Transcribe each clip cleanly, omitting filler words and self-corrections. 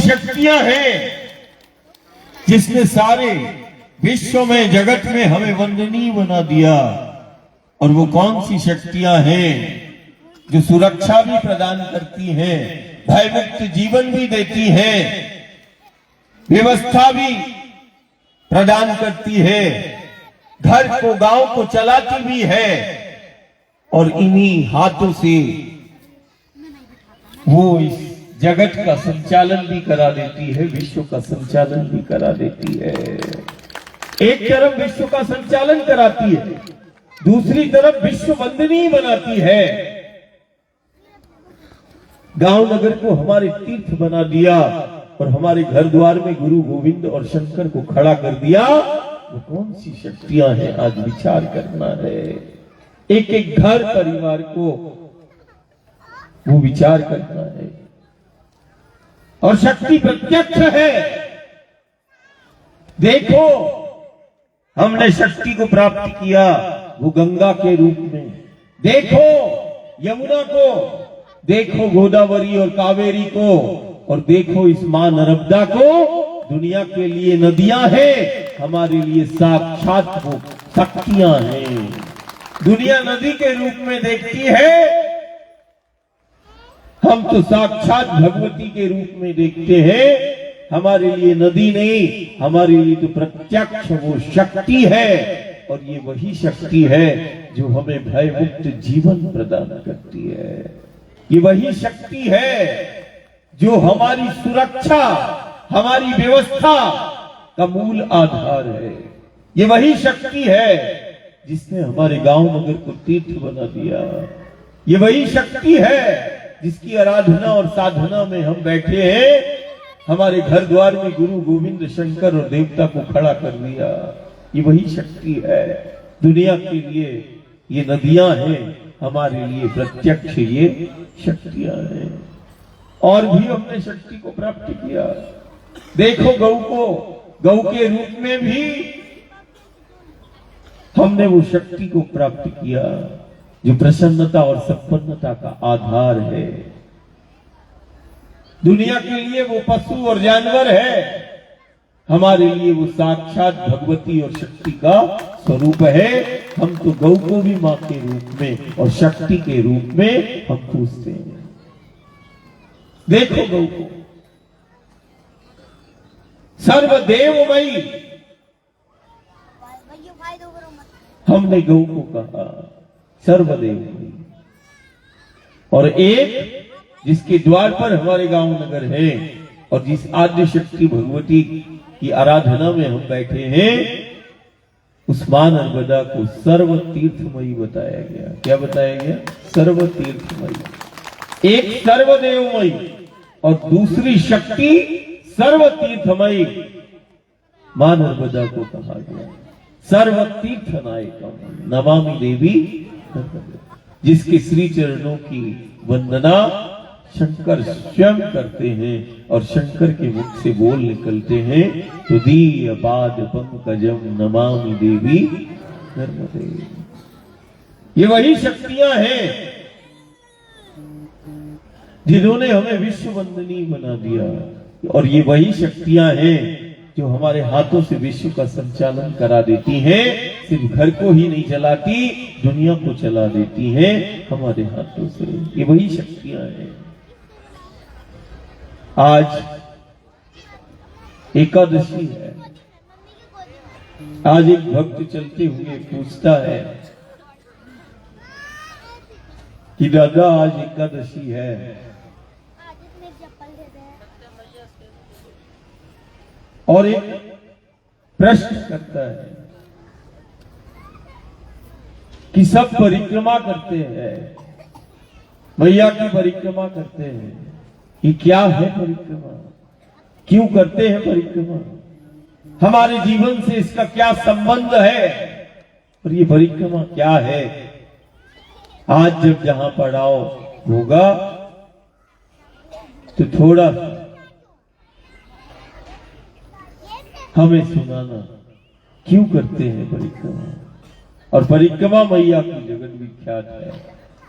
शक्तियां हैं जिसने सारे विश्व में, जगत में हमें वंदनीय बना दिया। और वो कौन सी शक्तियां हैं जो सुरक्षा भी प्रदान करती हैं, भयमुक्त जीवन भी देती हैं, व्यवस्था भी प्रदान करती है, घर को, गांव को चलाती भी है, और इन्हीं हाथों से वो इस जगत का संचालन भी करा देती है, विश्व का संचालन भी करा देती है। एक तरफ विश्व का संचालन कराती है, दूसरी तरफ विश्व वंदनीय बनाती है। गांव नगर को हमारे तीर्थ बना दिया और हमारे घर द्वार में गुरु गोविंद और शंकर को खड़ा कर दिया। वो कौन सी शक्तियां हैं, आज विचार करना है। एक एक घर परिवार को वो विचार करना है। और शक्ति प्रत्यक्ष है। देखो, हमने शक्ति को प्राप्त किया वो गंगा के रूप में, देखो यमुना को, देखो गोदावरी और कावेरी को, और देखो इस मां नर्मदा को। दुनिया के लिए नदियां हैं, हमारे लिए साक्षात वो शक्तियां हैं। दुनिया नदी के रूप में देखती है, हम तो साक्षात भगवती के रूप में देखते हैं। हमारे लिए नदी नहीं, हमारे लिए तो प्रत्यक्ष वो शक्ति है। और ये वही शक्ति है जो हमें भयमुक्त जीवन प्रदान करती है। ये वही शक्ति है जो हमारी सुरक्षा, हमारी व्यवस्था का मूल आधार है। ये वही शक्ति है जिसने हमारे गांव नगर को तीर्थ बना दिया। ये वही शक्ति है जिसकी आराधना और साधना में हम बैठे हैं। हमारे घर द्वार में गुरु गोविंद शंकर और देवता को खड़ा कर दिया। ये वही शक्ति है। दुनिया के लिए ये नदियां हैं, हमारे लिए प्रत्यक्ष ये शक्तियां हैं। और भी हमने शक्ति को प्राप्त किया। देखो गऊ को, गऊ के रूप में भी हमने वो शक्ति को प्राप्त किया जो प्रसन्नता और संपन्नता का आधार है। दुनिया के लिए वो पशु और जानवर है, हमारे लिए वो साक्षात भगवती और शक्ति का स्वरूप है। हम तो गौ को भी मां के रूप में और शक्ति के रूप में हम पूजते हैं। देखो गौ को, सर्वदेवमयी, हमने गौ को कहा सर्वदेवमयी। और एक जिसके द्वार पर हमारे गांव नगर है और जिस आद्य शक्ति भगवती की आराधना में हम बैठे हैं, उस मां नर्मदा को सर्व तीर्थमयी बताया गया। क्या बताया गया? सर्व तीर्थमयी। एक सर्वदेवमयी और दूसरी शक्ति सर्व तीर्थमयी मां नर्मदा को कहा गया। सर्व तीर्थ नायकम नमामि देवी, जिसके श्री चरणों की वंदना शंकर स्वयं करते हैं और शंकर के मुख से बोल निकलते हैं, तो दीय पाद पंकजम नमामि देवी नर्मदे। ये वही शक्तियां हैं जिन्होंने हमें विश्व वंदनीय बना दिया। और ये वही शक्तियां हैं जो हमारे हाथों से विश्व का संचालन करा देती हैं। सिर्फ घर को ही नहीं चलाती, दुनिया को चला देती हैं हमारे हाथों से। ये वही शक्तियां हैं। आज एकादशी है। आज एक भक्त चलते हुए पूछता है कि दादा आज एकादशी है, और एक प्रश्न करता है कि सब परिक्रमा करते हैं, मैया की परिक्रमा करते हैं, ये क्या है परिक्रमा? क्यों करते हैं परिक्रमा? हमारे जीवन से इसका क्या संबंध है? और ये परिक्रमा क्या है? आज जब जहां पड़ाव होगा तो थोड़ा हमें सुनाना, क्यों करते हैं परिक्रमा। और परिक्रमा मैया की जगत विख्यात है।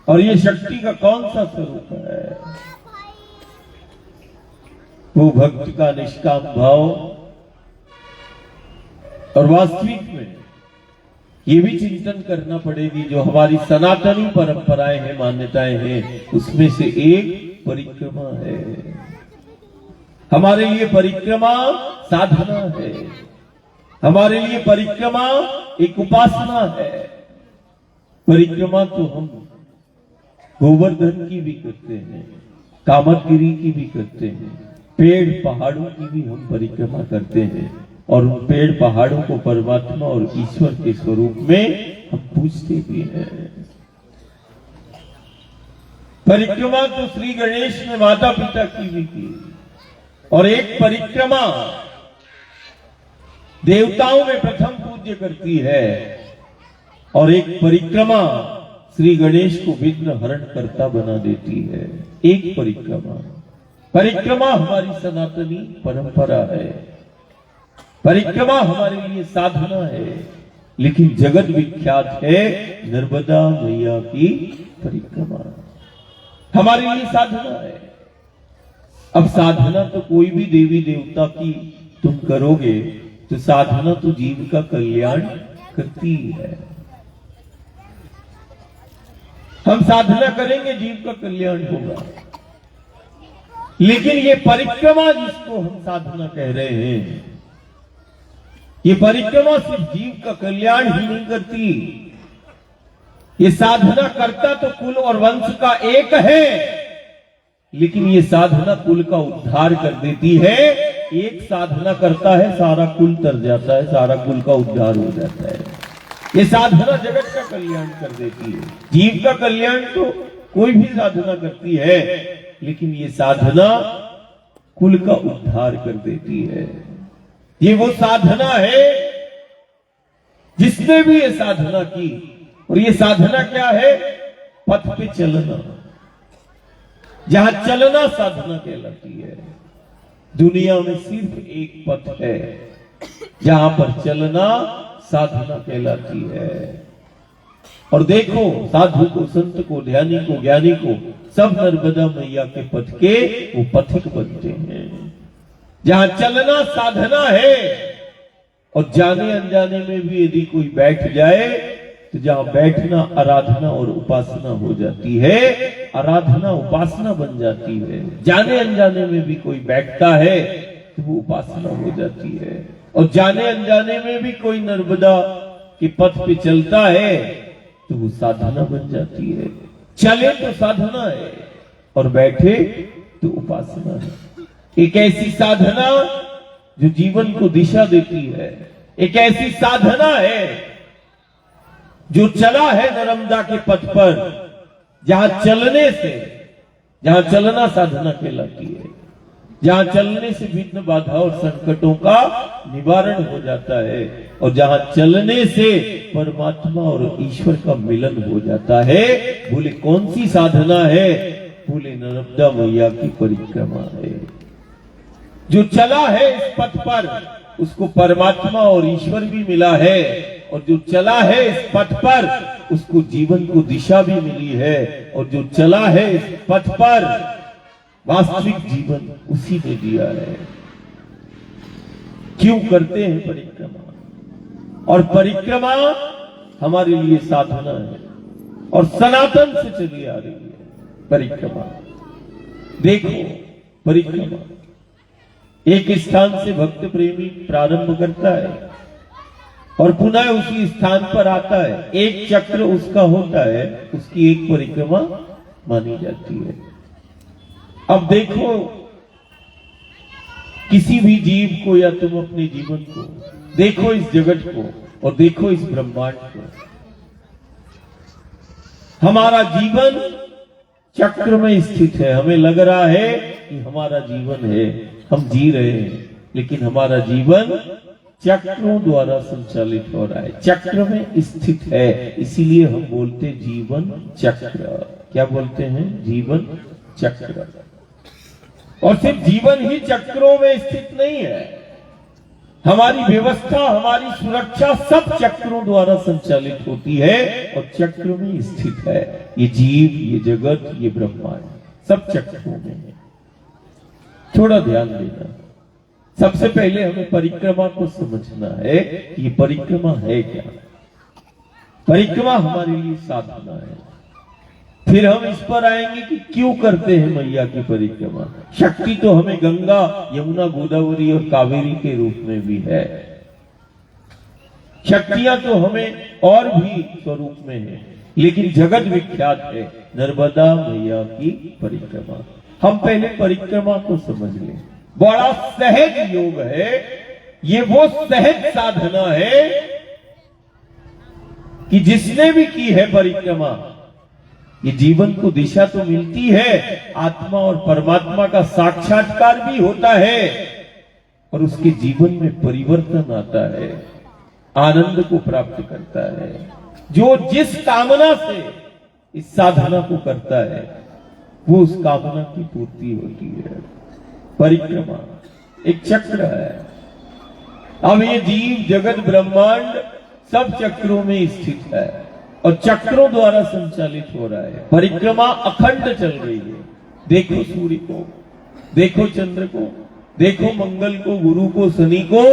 और ये शक्ति का कौन सा स्वरूप है? वो भक्त का निष्काम भाव। और वास्तविक में ये भी चिंतन करना पड़ेगी, जो हमारी सनातनी परंपराएं हैं, मान्यताएं हैं, उसमें से एक परिक्रमा है। हमारे लिए परिक्रमा साधना है, हमारे लिए परिक्रमा एक उपासना है। परिक्रमा तो हम गोवर्धन की भी करते हैं, कामतगिरी की भी करते हैं, पेड़ पहाड़ों की भी हम परिक्रमा करते हैं, और उन पेड़ पहाड़ों को परमात्मा और ईश्वर के स्वरूप में हम पूजते भी हैं। परिक्रमा तो श्री गणेश ने माता पिता की भी की, और एक परिक्रमा देवताओं में प्रथम पूज्य करती है, और एक परिक्रमा श्री गणेश को विघ्न हरण करता बना देती है। एक परिक्रमा हमारी सनातनी परंपरा है, परिक्रमा हमारे लिए साधना है। लेकिन जगत विख्यात है नर्मदा मैया की परिक्रमा, हमारे लिए साधना है। अब साधना तो कोई भी देवी देवता की तुम करोगे तो साधना तो जीव का कल्याण करती है। हम साधना करेंगे जीव का कल्याण होगा, लेकिन ये परिक्रमा जिसको हम साधना कह रहे हैं, ये परिक्रमा सिर्फ जीव का कल्याण ही नहीं करती, ये साधना करता तो कुल और वंश का एक है, लेकिन ये साधना कुल का उद्धार कर देती है। एक साधना करता है सारा कुल तर जाता है, सारा कुल का उद्धार हो जाता है। ये साधना जगत का कल्याण कर देती है। जीव का कल्याण तो कोई भी साधना करती है, लेकिन ये साधना कुल का उद्धार कर देती है। ये वो साधना है जिसने भी ये साधना की, और ये साधना क्या है? पथ पे चलना। जहां चलना साधना कहलाती है। दुनिया में सिर्फ एक पथ है जहां पर चलना साधना कहलाती है। और देखो, साधु को, संत को, ध्यानी को, ज्ञानी को, सब नर्मदा मैया के पथ के वो पथिक बनते हैं। जहां चलना साधना है, और जाने अनजाने में भी यदि कोई बैठ जाए तो जहां बैठना आराधना और उपासना हो जाती है, आराधना उपासना बन जाती है। जाने अनजाने में भी कोई बैठता है तो वो उपासना हो जाती है। और जाने अनजाने में भी कोई नर्मदा के पथ पे चलता है तो वो साधना बन जाती है। चले तो साधना है, और बैठे तो उपासना है। एक ऐसी साधना जो जीवन को दिशा देती है, एक ऐसी साधना है जो चला है नर्मदा के पथ पर, जहां चलने से, जहां चलना साधना कहलाती है, जहां चलने से विघ्न बाधा और संकटों का निवारण हो जाता है, और जहां चलने से परमात्मा और ईश्वर का मिलन हो जाता है। बोले कौन सी साधना है? बोले नर्मदा मैया की परिक्रमा है। जो चला है इस पथ पर उसको परमात्मा और ईश्वर भी मिला है, और जो चला है इस पथ पर उसको जीवन को दिशा भी मिली है, और जो चला है इस पथ पर वास्तविक जीवन उसी ने दिया है। क्यों करते हैं परिक्रमा? और परिक्रमा हमारे लिए साधना है, और सनातन से चली आ रही है परिक्रमा। देखो, परिक्रमा एक स्थान से भक्त प्रेमी प्रारंभ करता है और पुनः उसी स्थान पर आता है। एक चक्र उसका होता है, उसकी एक परिक्रमा मानी जाती है। अब देखो, किसी भी जीव को या तुम अपने जीवन को देखो, इस जगत को, और देखो इस ब्रह्मांड को। हमारा जीवन चक्र में स्थित है। हमें लग रहा है कि हमारा जीवन है, हम जी रहे हैं, लेकिन हमारा जीवन चक्रों द्वारा संचालित हो रहा है, चक्र में स्थित है। इसीलिए हम बोलते जीवन चक्र। क्या बोलते हैं? जीवन चक्र। और सिर्फ जीवन ही चक्रों में स्थित नहीं है, हमारी व्यवस्था, हमारी सुरक्षा सब चक्रों द्वारा संचालित होती है और चक्र में स्थित है। ये जीव, ये जगत, ये ब्रह्मांड सब चक्रों में है। थोड़ा ध्यान देना। सबसे पहले हमें परिक्रमा को समझना है कि ये परिक्रमा है क्या। परिक्रमा हमारे लिए साधना है। फिर हम इस पर आएंगे कि क्यों करते हैं मैया की परिक्रमा। शक्ति तो हमें गंगा, यमुना, गोदावरी और कावेरी के रूप में भी है। शक्तियां तो हमें और भी स्वरूप में है, लेकिन जगत विख्यात है नर्मदा मैया की परिक्रमा। हम पहले परिक्रमा को समझ लें। बड़ा सहज योग है ये, वो सहज साधना है कि जिसने भी की है परिक्रमा, ये जीवन को दिशा तो मिलती है, आत्मा और परमात्मा का साक्षात्कार भी होता है और उसके जीवन में परिवर्तन आता है, आनंद को प्राप्त करता है। जो जिस कामना से इस साधना को करता है वो उस कामना की पूर्ति होती है। परिक्रमा एक चक्र है। अब ये जीव जगत ब्रह्मांड सब चक्रों में स्थित है और चक्रों द्वारा संचालित हो रहा है। परिक्रमा अखंड चल रही है। देखो सूर्य को, देखो चंद्र को, देखो मंगल को, गुरु को, शनि को,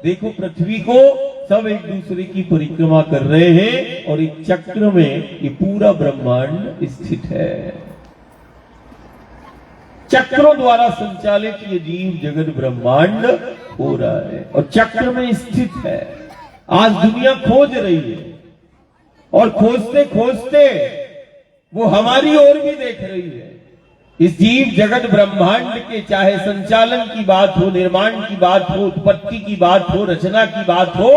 देखो पृथ्वी को, सब एक दूसरे की परिक्रमा कर रहे हैं और एक चक्र में ये पूरा ब्रह्मांड स्थित है। चक्रों द्वारा संचालित ये जीव जगत ब्रह्मांड हो रहा है और चक्र में स्थित है। आज दुनिया खोज रही है और खोजते खोजते वो हमारी ओर भी देख रही है। इस जीव जगत ब्रह्मांड के चाहे संचालन की बात हो, निर्माण की बात हो, उत्पत्ति की बात हो, रचना की बात हो,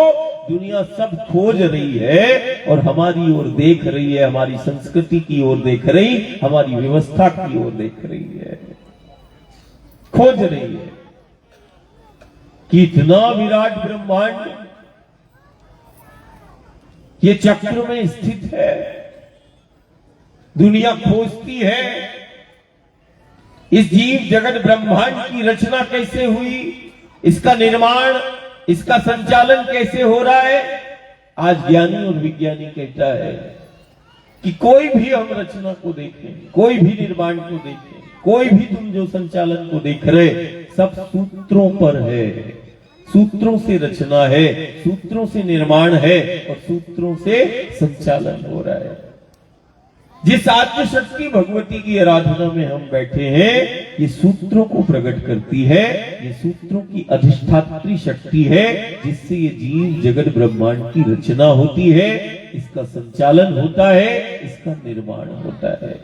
दुनिया सब खोज रही है और हमारी ओर देख रही है, हमारी संस्कृति की ओर देख रही, हमारी व्यवस्था की ओर देख रही है, खोज रही है कि इतना विराट ब्रह्मांड ये चक्र में स्थित है। दुनिया खोजती है इस जीव जगत ब्रह्मांड की रचना कैसे हुई, इसका निर्माण, इसका संचालन कैसे हो रहा है। आज ज्ञानी और विज्ञानी कहता है कि कोई भी हम रचना को देखें, कोई भी निर्माण को देखें, कोई भी तुम जो संचालन को देख रहे, सब सूत्रों पर है। सूत्रों से रचना है, सूत्रों से निर्माण है और सूत्रों से संचालन हो रहा है। जिस आद्य शक्ति भगवती की आराधना में हम बैठे हैं, ये सूत्रों को प्रकट करती है। ये सूत्रों की अधिष्ठात्री शक्ति है जिससे ये जीव जगत ब्रह्मांड की रचना होती है, इसका संचालन होता है, इसका निर्माण होता है।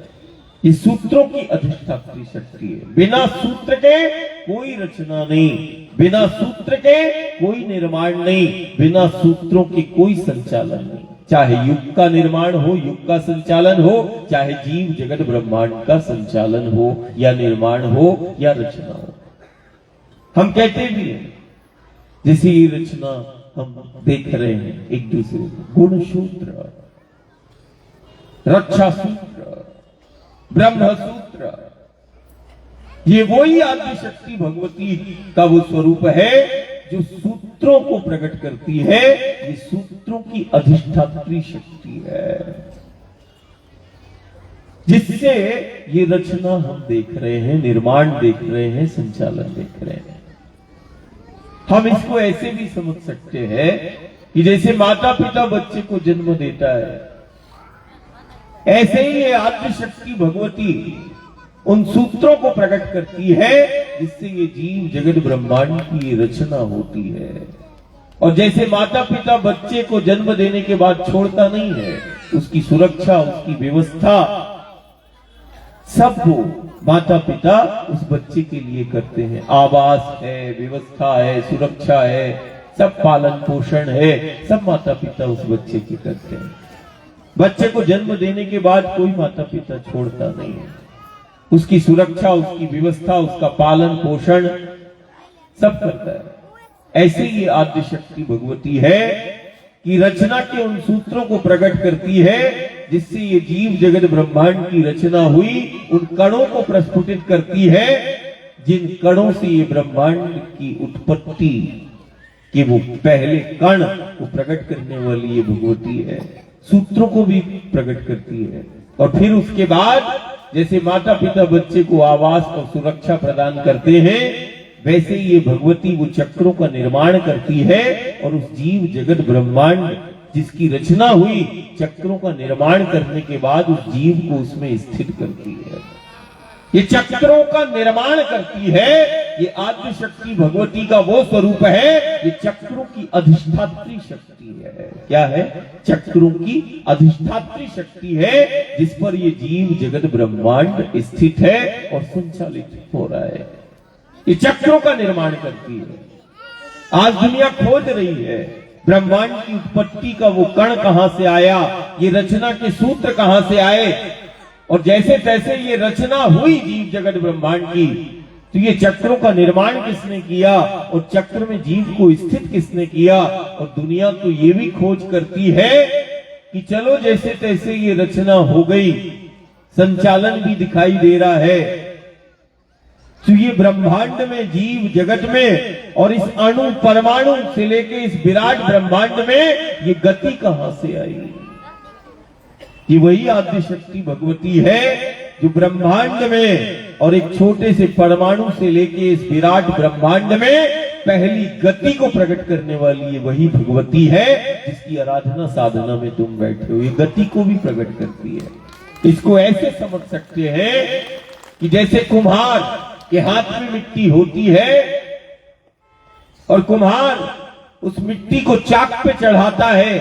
ये सूत्रों की अधिष्ठात्री शक्ति है। बिना सूत्र के कोई रचना नहीं, बिना सूत्र के कोई निर्माण नहीं, बिना सूत्रों के कोई संचालन नहीं। चाहे युग का निर्माण हो, युग का संचालन हो, चाहे जीव जगत ब्रह्मांड का संचालन हो या निर्माण हो या रचना हो। हम कहते भी हैं, जैसे ये रचना हम देख रहे हैं एक दूसरे को, गुण सूत्र, रक्षा सूत्र, ब्रह्म सूत्र, ये वही आदि शक्ति भगवती का वो स्वरूप है जो सूत्रों को प्रकट करती है। ये सूत्रों की अधिष्ठात्री शक्ति है जिससे ये रचना हम देख रहे हैं, निर्माण देख रहे हैं, संचालन देख रहे हैं। हम इसको ऐसे भी समझ सकते हैं कि जैसे माता पिता बच्चे को जन्म देता है, ऐसे ही ये आद्य शक्ति भगवती उन सूत्रों को प्रकट करती है जिससे ये जीव जगत ब्रह्मांड की रचना होती है। और जैसे माता पिता बच्चे को जन्म देने के बाद छोड़ता नहीं है, उसकी सुरक्षा, उसकी व्यवस्था सब वो माता पिता उस बच्चे के लिए करते हैं। आवास है, व्यवस्था है, सुरक्षा है, सब पालन पोषण है, सब माता पिता उस बच्चे की करते हैं। बच्चे को जन्म देने के बाद कोई माता पिता छोड़ता नहीं है, उसकी सुरक्षा, उसकी व्यवस्था, उसका पालन पोषण सब करता है। ऐसे ही आद्य शक्ति भगवती है कि रचना के उन सूत्रों को प्रकट करती है जिससे ये जीव जगत ब्रह्मांड की रचना हुई। उन कणों को प्रस्फुटित करती है जिन कणों से ये ब्रह्मांड की उत्पत्ति के वो पहले कण को प्रकट करने वाली ये भगवती है। सूत्रों को भी प्रकट करती है और फिर उसके बाद जैसे माता पिता बच्चे को आवास और सुरक्षा प्रदान करते हैं, वैसे ये भगवती वो चक्रों का निर्माण करती है और उस जीव जगत ब्रह्मांड जिसकी रचना हुई, चक्रों का निर्माण करने के बाद उस जीव को उसमें स्थित करती है। ये चक्रों का निर्माण करती है। ये आद्य शक्ति भगवती का वो स्वरूप है। ये चक्रों की अधिष्ठात्री शक्ति है। क्या है? चक्रों की अधिष्ठात्री शक्ति है, जिस पर ये जीव जगत ब्रह्मांड स्थित है और संचालित हो रहा है। ये चक्रों का निर्माण करती है। आज दुनिया खोज रही है ब्रह्मांड की उत्पत्ति का वो कण कहां से आया, ये रचना के सूत्र कहां से आए, और जैसे तैसे ये रचना हुई जीव जगत ब्रह्मांड की, तो ये चक्रों का निर्माण किसने किया और चक्र में जीव को स्थित किसने किया। और दुनिया तो ये भी खोज करती है कि चलो जैसे तैसे ये रचना हो गई, संचालन भी दिखाई दे रहा है, तो ये ब्रह्मांड में जीव जगत में और इस अणु परमाणु से लेके इस विराट ब्रह्मांड में ये गति कहां से आई। ये वही आद्य शक्ति भगवती है जो ब्रह्मांड में और एक छोटे से परमाणु से लेके इस विराट ब्रह्मांड में पहली गति को प्रकट करने वाली ये वही भगवती है जिसकी आराधना साधना में तुम बैठे हो। ये गति को भी प्रकट करती है। इसको ऐसे समझ सकते हैं कि जैसे कुम्हार के हाथ में मिट्टी होती है और कुम्हार उस मिट्टी को चाक पे चढ़ाता है,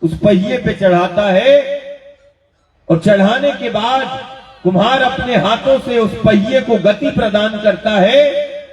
उस पहिए पे चढ़ाता है, और चढ़ाने के बाद कुम्हार अपने हाथों से उस पहिए को गति प्रदान करता है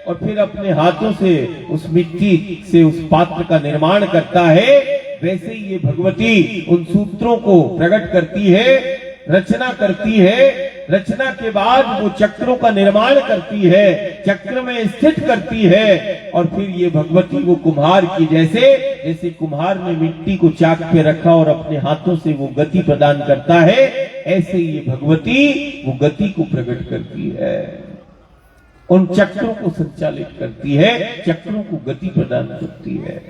और फिर अपने हाथों से उस मिट्टी से उस पात्र का निर्माण करता है। वैसे ही ये भगवती उन सूत्रों को प्रकट करती है, रचना करती है। रचना के बाद वो चक्रों का निर्माण करती है, चक्र में स्थित करती है, और फिर ये भगवती वो कुम्हार की जैसे कुम्हार ने मिट्टी को चाक पे रखा और अपने हाथों से वो गति प्रदान करता है, ऐसे ये भगवती वो गति को प्रकट करती है, उन चक्रों को संचालित करती है, चक्रों को गति प्रदान करती है।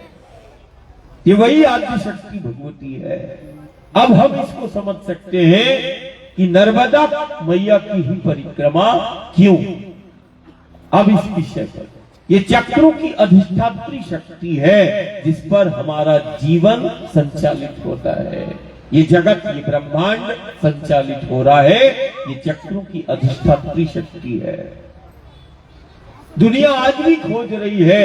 ये वही आद्य शक्ति भगवती है। अब हम इसको समझ सकते हैं कि नर्मदा मैया की ही परिक्रमा क्यों। अब इस विषय पर ये चक्रों की अधिष्ठात्री शक्ति है जिस पर हमारा जीवन संचालित होता है। ये जगत, ये ब्रह्मांड संचालित हो रहा है, ये चक्रों की अधिष्ठात्री शक्ति है। दुनिया आज भी खोज रही है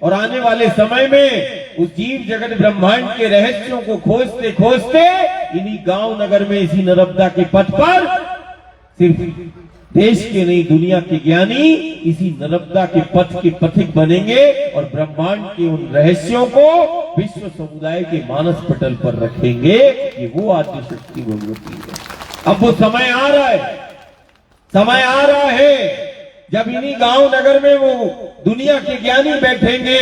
और आने वाले समय में उस जीव जगत ब्रह्मांड के रहस्यों को खोजते खोजते इन्हीं गांव नगर में इसी नर्मदा के पथ पर सिर्फ देश के नहीं दुनिया के ज्ञानी इसी नर्मदा के पथ के पथिक बनेंगे और ब्रह्मांड के उन रहस्यों को विश्व समुदाय के मानस पटल पर रखेंगे। ये वो आद्य शक्ति भगवती है। अब वो समय आ रहा है, समय आ रहा है जब इन्हीं गांव नगर में वो दुनिया के ज्ञानी बैठेंगे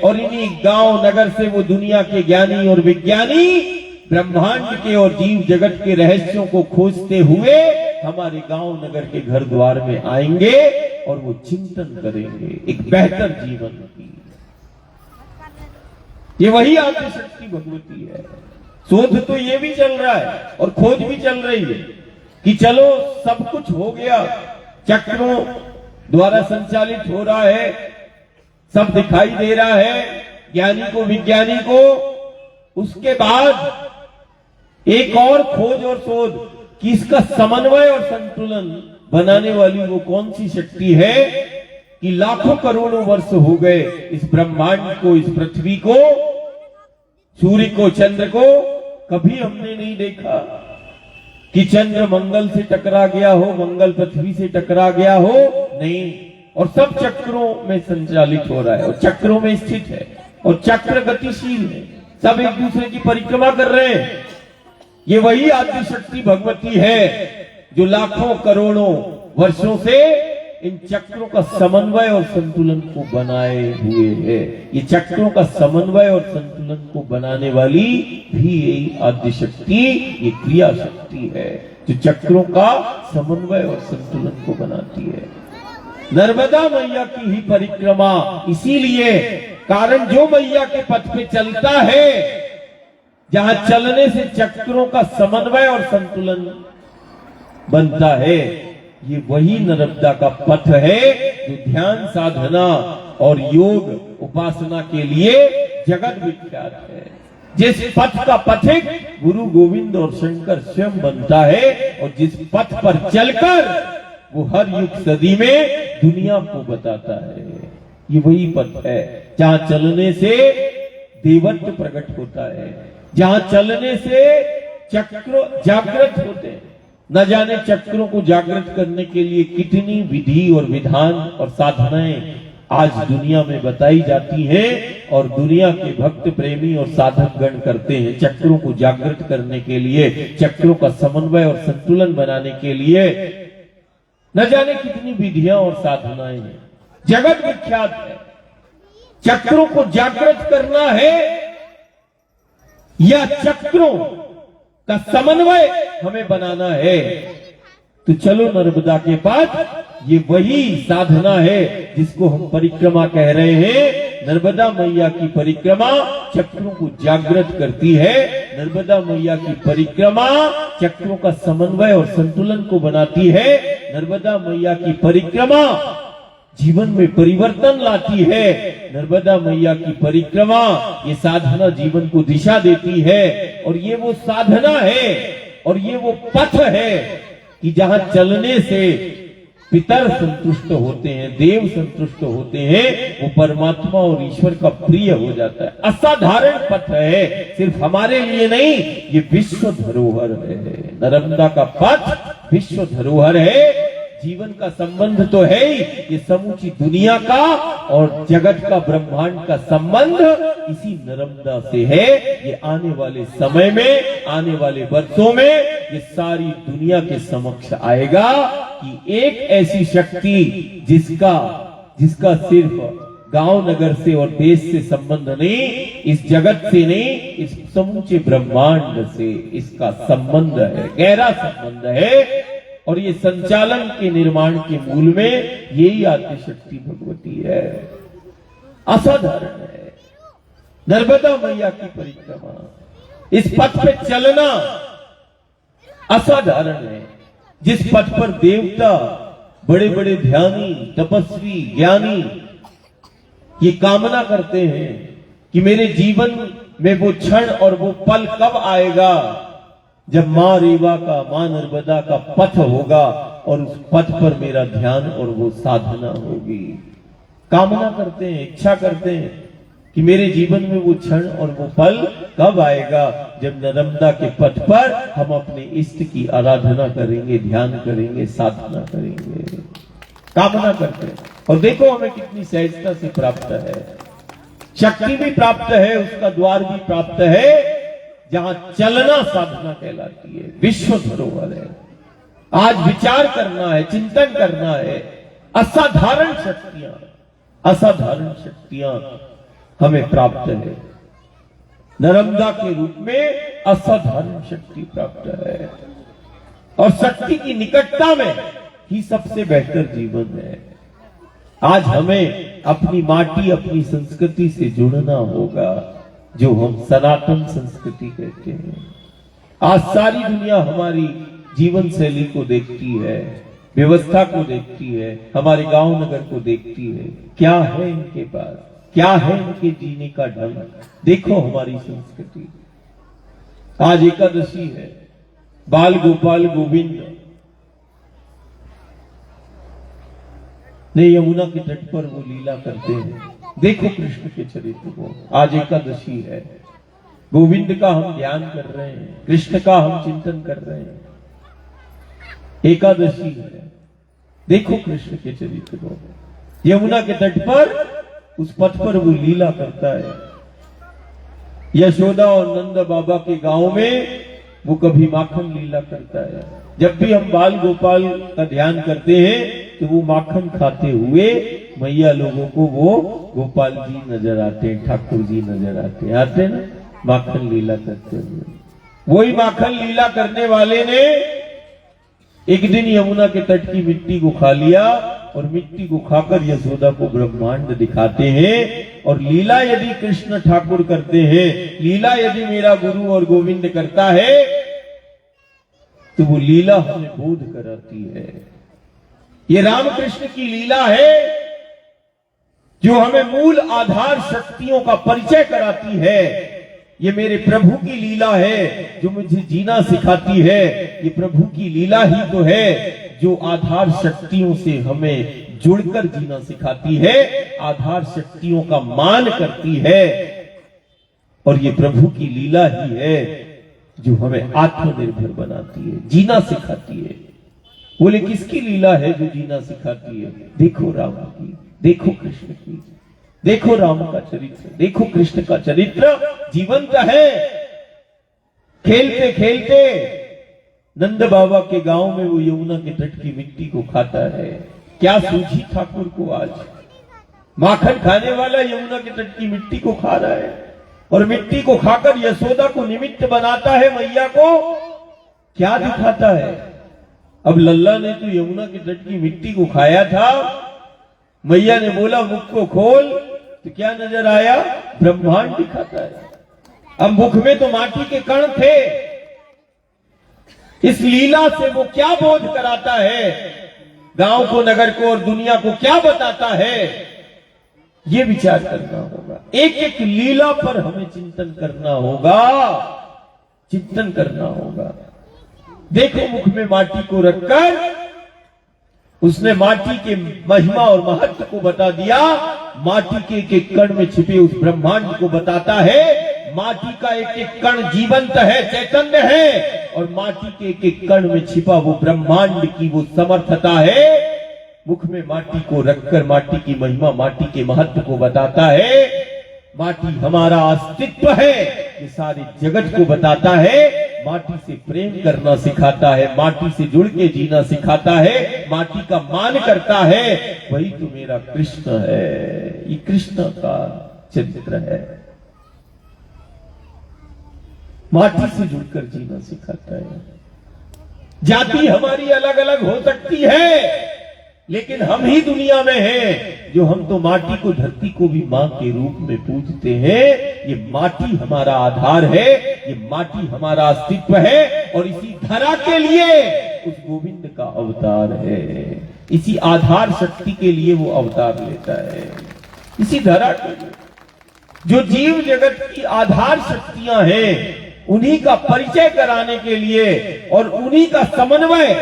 और इन्हीं गांव नगर से वो दुनिया के ज्ञानी और विज्ञानी ब्रह्मांड के और जीव जगत के रहस्यों को खोजते हुए हमारे गांव नगर के घर द्वार में आएंगे और वो चिंतन करेंगे एक बेहतर जीवन की। ये वही आद्य शक्ति भगवती है। शोध तो ये भी चल रहा है और खोज भी चल रही है कि चलो सब कुछ हो गया, चक्रों द्वारा संचालित हो रहा है, सब दिखाई दे रहा है ज्ञानी को विज्ञानी को। उसके बाद एक और खोज और शोध कि इसका समन्वय और संतुलन बनाने वाली वो कौन सी शक्ति है कि लाखों करोड़ों वर्ष हो गए इस ब्रह्मांड को, इस पृथ्वी को, सूर्य को, चंद्र को कभी हमने नहीं देखा कि चंद्र मंगल से टकरा गया हो, मंगल पृथ्वी से टकरा गया हो, नहीं। और सब चक्रों में संचालित हो रहा है और चक्रों में स्थित है और चक्र गतिशील है, सब एक दूसरे की परिक्रमा कर रहे हैं। ये वही आद्य शक्ति भगवती है जो लाखों करोड़ों वर्षों से इन चक्रों का समन्वय और संतुलन को बनाए हुए है। ये चक्रों का समन्वय और संतुलन को बनाने वाली भी यही आद्य शक्ति, ये क्रिया शक्ति है जो चक्रों का समन्वय और संतुलन को बनाती है। नर्मदा मैया की ही परिक्रमा, इसीलिए कारण जो मैया के पथ पे चलता है, जहां चलने से चक्रों का समन्वय और संतुलन बनता है, ये वही नर्मदा का पथ है जो ध्यान साधना और योग उपासना के लिए जगत विख्यात है। जिस पथ का पथिक गुरु गोविंद और शंकर स्वयं बनता है और जिस पथ पर चलकर वो हर युग सदी में दुनिया को बताता है, ये वही पथ है जहां चलने से देवत्व प्रकट होता है, जहां चलने से चक्र जागृत होते हैं। न जाने चक्रों को जागृत करने के लिए कितनी विधि और विधान और साधनाएं आज दुनिया में बताई जाती हैं और दुनिया के भक्त प्रेमी और साधक गण करते हैं। चक्रों को जागृत करने के लिए, चक्रों का समन्वय और संतुलन बनाने के लिए न जाने कितनी विधियां और साधनाएं हैं। जगत विख्यात है। चक्रों को जागृत करना है या चक्रों का समन्वय हमें बनाना है, तो चलो नर्मदा के पास। ये वही साधना है जिसको हम परिक्रमा कह रहे हैं। नर्मदा मैया की परिक्रमा चक्रों को जागृत करती है। नर्मदा मैया की परिक्रमा चक्रों का समन्वय और संतुलन को बनाती है। नर्मदा मैया की परिक्रमा जीवन में परिवर्तन लाती है। नर्मदा मैया की परिक्रमा, ये साधना जीवन को दिशा देती है और ये वो साधना है और ये वो पथ है कि जहां चलने से पितर संतुष्ट होते हैं, देव संतुष्ट होते हैं, वो परमात्मा और ईश्वर का प्रिय हो जाता है। असाधारण पथ है, सिर्फ हमारे लिए नहीं, ये विश्व धरोहर है। नर्मदा का पथ विश्व धरोहर है। जीवन का संबंध तो है ही, ये समूची दुनिया का और जगत का, ब्रह्मांड का संबंध इसी नर्मदा से है। ये आने वाले समय में, आने वाले वर्षों में ये सारी दुनिया के समक्ष आएगा कि एक ऐसी शक्ति जिसका सिर्फ गांव नगर से और देश से संबंध नहीं, इस जगत से नहीं, इस समूचे ब्रह्मांड से इसका संबंध है, गहरा संबंध है। और ये संचालन के निर्माण के मूल में यही आदिशक्ति भगवती है। असाधारण है नर्मदा मैया की परिक्रमा, इस पथ पे चलना असाधारण है। जिस पथ पर देवता, बड़े बड़े ध्यानी, तपस्वी, ज्ञानी ये कामना करते हैं कि मेरे जीवन में वो क्षण और वो पल कब आएगा जब मां रेवा का, मां नर्मदा का पथ होगा और उस पथ पर मेरा ध्यान और वो साधना होगी। कामना करते हैं, इच्छा करते हैं कि मेरे जीवन में वो क्षण और वो पल कब आएगा जब नर्मदा के पथ पर हम अपने इष्ट की आराधना करेंगे, ध्यान करेंगे, साधना करेंगे। कामना करते हैं और देखो हमें कितनी सहजता से प्राप्त है। शक्ति भी प्राप्त है, उसका द्वार भी प्राप्त है जहां चलना साधना कहलाती है। विश्व धरोहर है। आज विचार करना है, चिंतन करना है। असाधारण शक्तियां हमें प्राप्त है। नर्मदा के रूप में असाधारण शक्ति प्राप्त है और शक्ति की निकटता में ही सबसे बेहतर जीवन है। आज हमें अपनी माटी, अपनी संस्कृति से जुड़ना होगा, जो हम सनातन संस्कृति कहते हैं। आज सारी दुनिया हमारी जीवन शैली को देखती है, व्यवस्था को देखती है, हमारे गांव नगर को देखती है। क्या है इनके पास, क्या है इनके जीने का ढंग। देखो हमारी संस्कृति। आज एकादशी है, बाल गोपाल गोविंद ने यमुना के तट पर वो लीला करते हैं। देखो कृष्ण के चरित्र को। आज एकादशी है, गोविंद का हम ध्यान कर रहे हैं, कृष्ण का हम चिंतन कर रहे हैं। एकादशी है, देखो कृष्ण के चरित्र को। यमुना के तट पर, उस पथ पर वो लीला करता है। यशोदा और नंद बाबा के गांव में वो कभी माखन लीला करता है। जब भी हम बाल गोपाल का ध्यान करते हैं तो वो माखन खाते हुए मैया लोगों को वो गोपाल जी नजर आते हैं, ठाकुर जी नजर आते हैं ना, माखन लीला करते हुए। वही माखन लीला करने वाले ने एक दिन यमुना के तट की मिट्टी को खा लिया और मिट्टी को खाकर यशोदा को ब्रह्मांड दिखाते हैं। और लीला यदि कृष्ण ठाकुर करते हैं, लीला यदि मेरा गुरु और गोविंद करता है, तो तो वो लीला हमें बोध कराती है। ये रामकृष्ण की लीला है जो हमें मूल आधार शक्तियों का परिचय कराती है। ये मेरे प्रभु की लीला है जो मुझे जीना सिखाती है। ये प्रभु की लीला ही तो है जो आधार शक्तियों से हमें जुड़कर जीना सिखाती है, आधार शक्तियों का मान करती है। और ये प्रभु की लीला ही है जो हमें आत्मनिर्भर बनाती है, जीना सिखाती है। बोले किसकी लीला है जो जीना सिखाती है? देखो राम की, देखो कृष्ण की, देखो राम का चरित्र, देखो कृष्ण का चरित्र जीवंत है। खेलते खेलते नंद बाबा के गांव में वो यमुना के तट की मिट्टी को खाता है। क्या सूझी ठाकुर को आज? माखन खाने वाला यमुना के तट की मिट्टी को खा रहा है और मिट्टी को खाकर यशोदा को निमित्त बनाता है मैया को। क्या दिखाता है? अब लल्ला ने तो यमुना के तट की मिट्टी को खाया था। मैया ने बोला मुख को खोल, तो क्या नजर आया? ब्रह्मांड दिखाता है। अब मुख में तो माटी के कण थे। इस लीला से वो क्या बोध कराता है? गांव को, नगर को और दुनिया को क्या बताता है? ये विचार करना होगा। एक एक लीला पर हमें चिंतन करना होगा, चिंतन करना होगा। देखो मुख में माटी को रखकर उसने माटी के महिमा और महत्व को बता दिया। माटी के एक एक कण में छिपे उस ब्रह्मांड को बताता है। माटी का एक एक कण जीवंत है, चैतन्य है, और माटी के एक एक कण में छिपा वो ब्रह्मांड की वो समर्थता है। मुख में माटी को रखकर माटी की महिमा, माटी के महत्व को बताता है। माटी हमारा अस्तित्व है, ये सारे जगत को बताता है। माटी से प्रेम करना सिखाता है, माटी से जुड़ के जीना सिखाता है, माटी का मान करता है। वही तो मेरा कृष्ण है। ये कृष्ण का चरित्र है। माटी से जुड़कर जीना सिखाता है। जाति हमारी अलग अलग हो सकती है, लेकिन हम ही दुनिया में हैं जो हम तो माटी को, धरती को भी मां के रूप में पूजते हैं। ये माटी हमारा आधार है, ये माटी हमारा अस्तित्व है, और इसी धरा के लिए उस गोविंद का अवतार है। इसी आधार शक्ति के लिए वो अवतार लेता है। इसी धरा के लिए जो जीव जगत की आधार शक्तियां हैं, उन्हीं का परिचय कराने के लिए और उन्हीं का समन्वय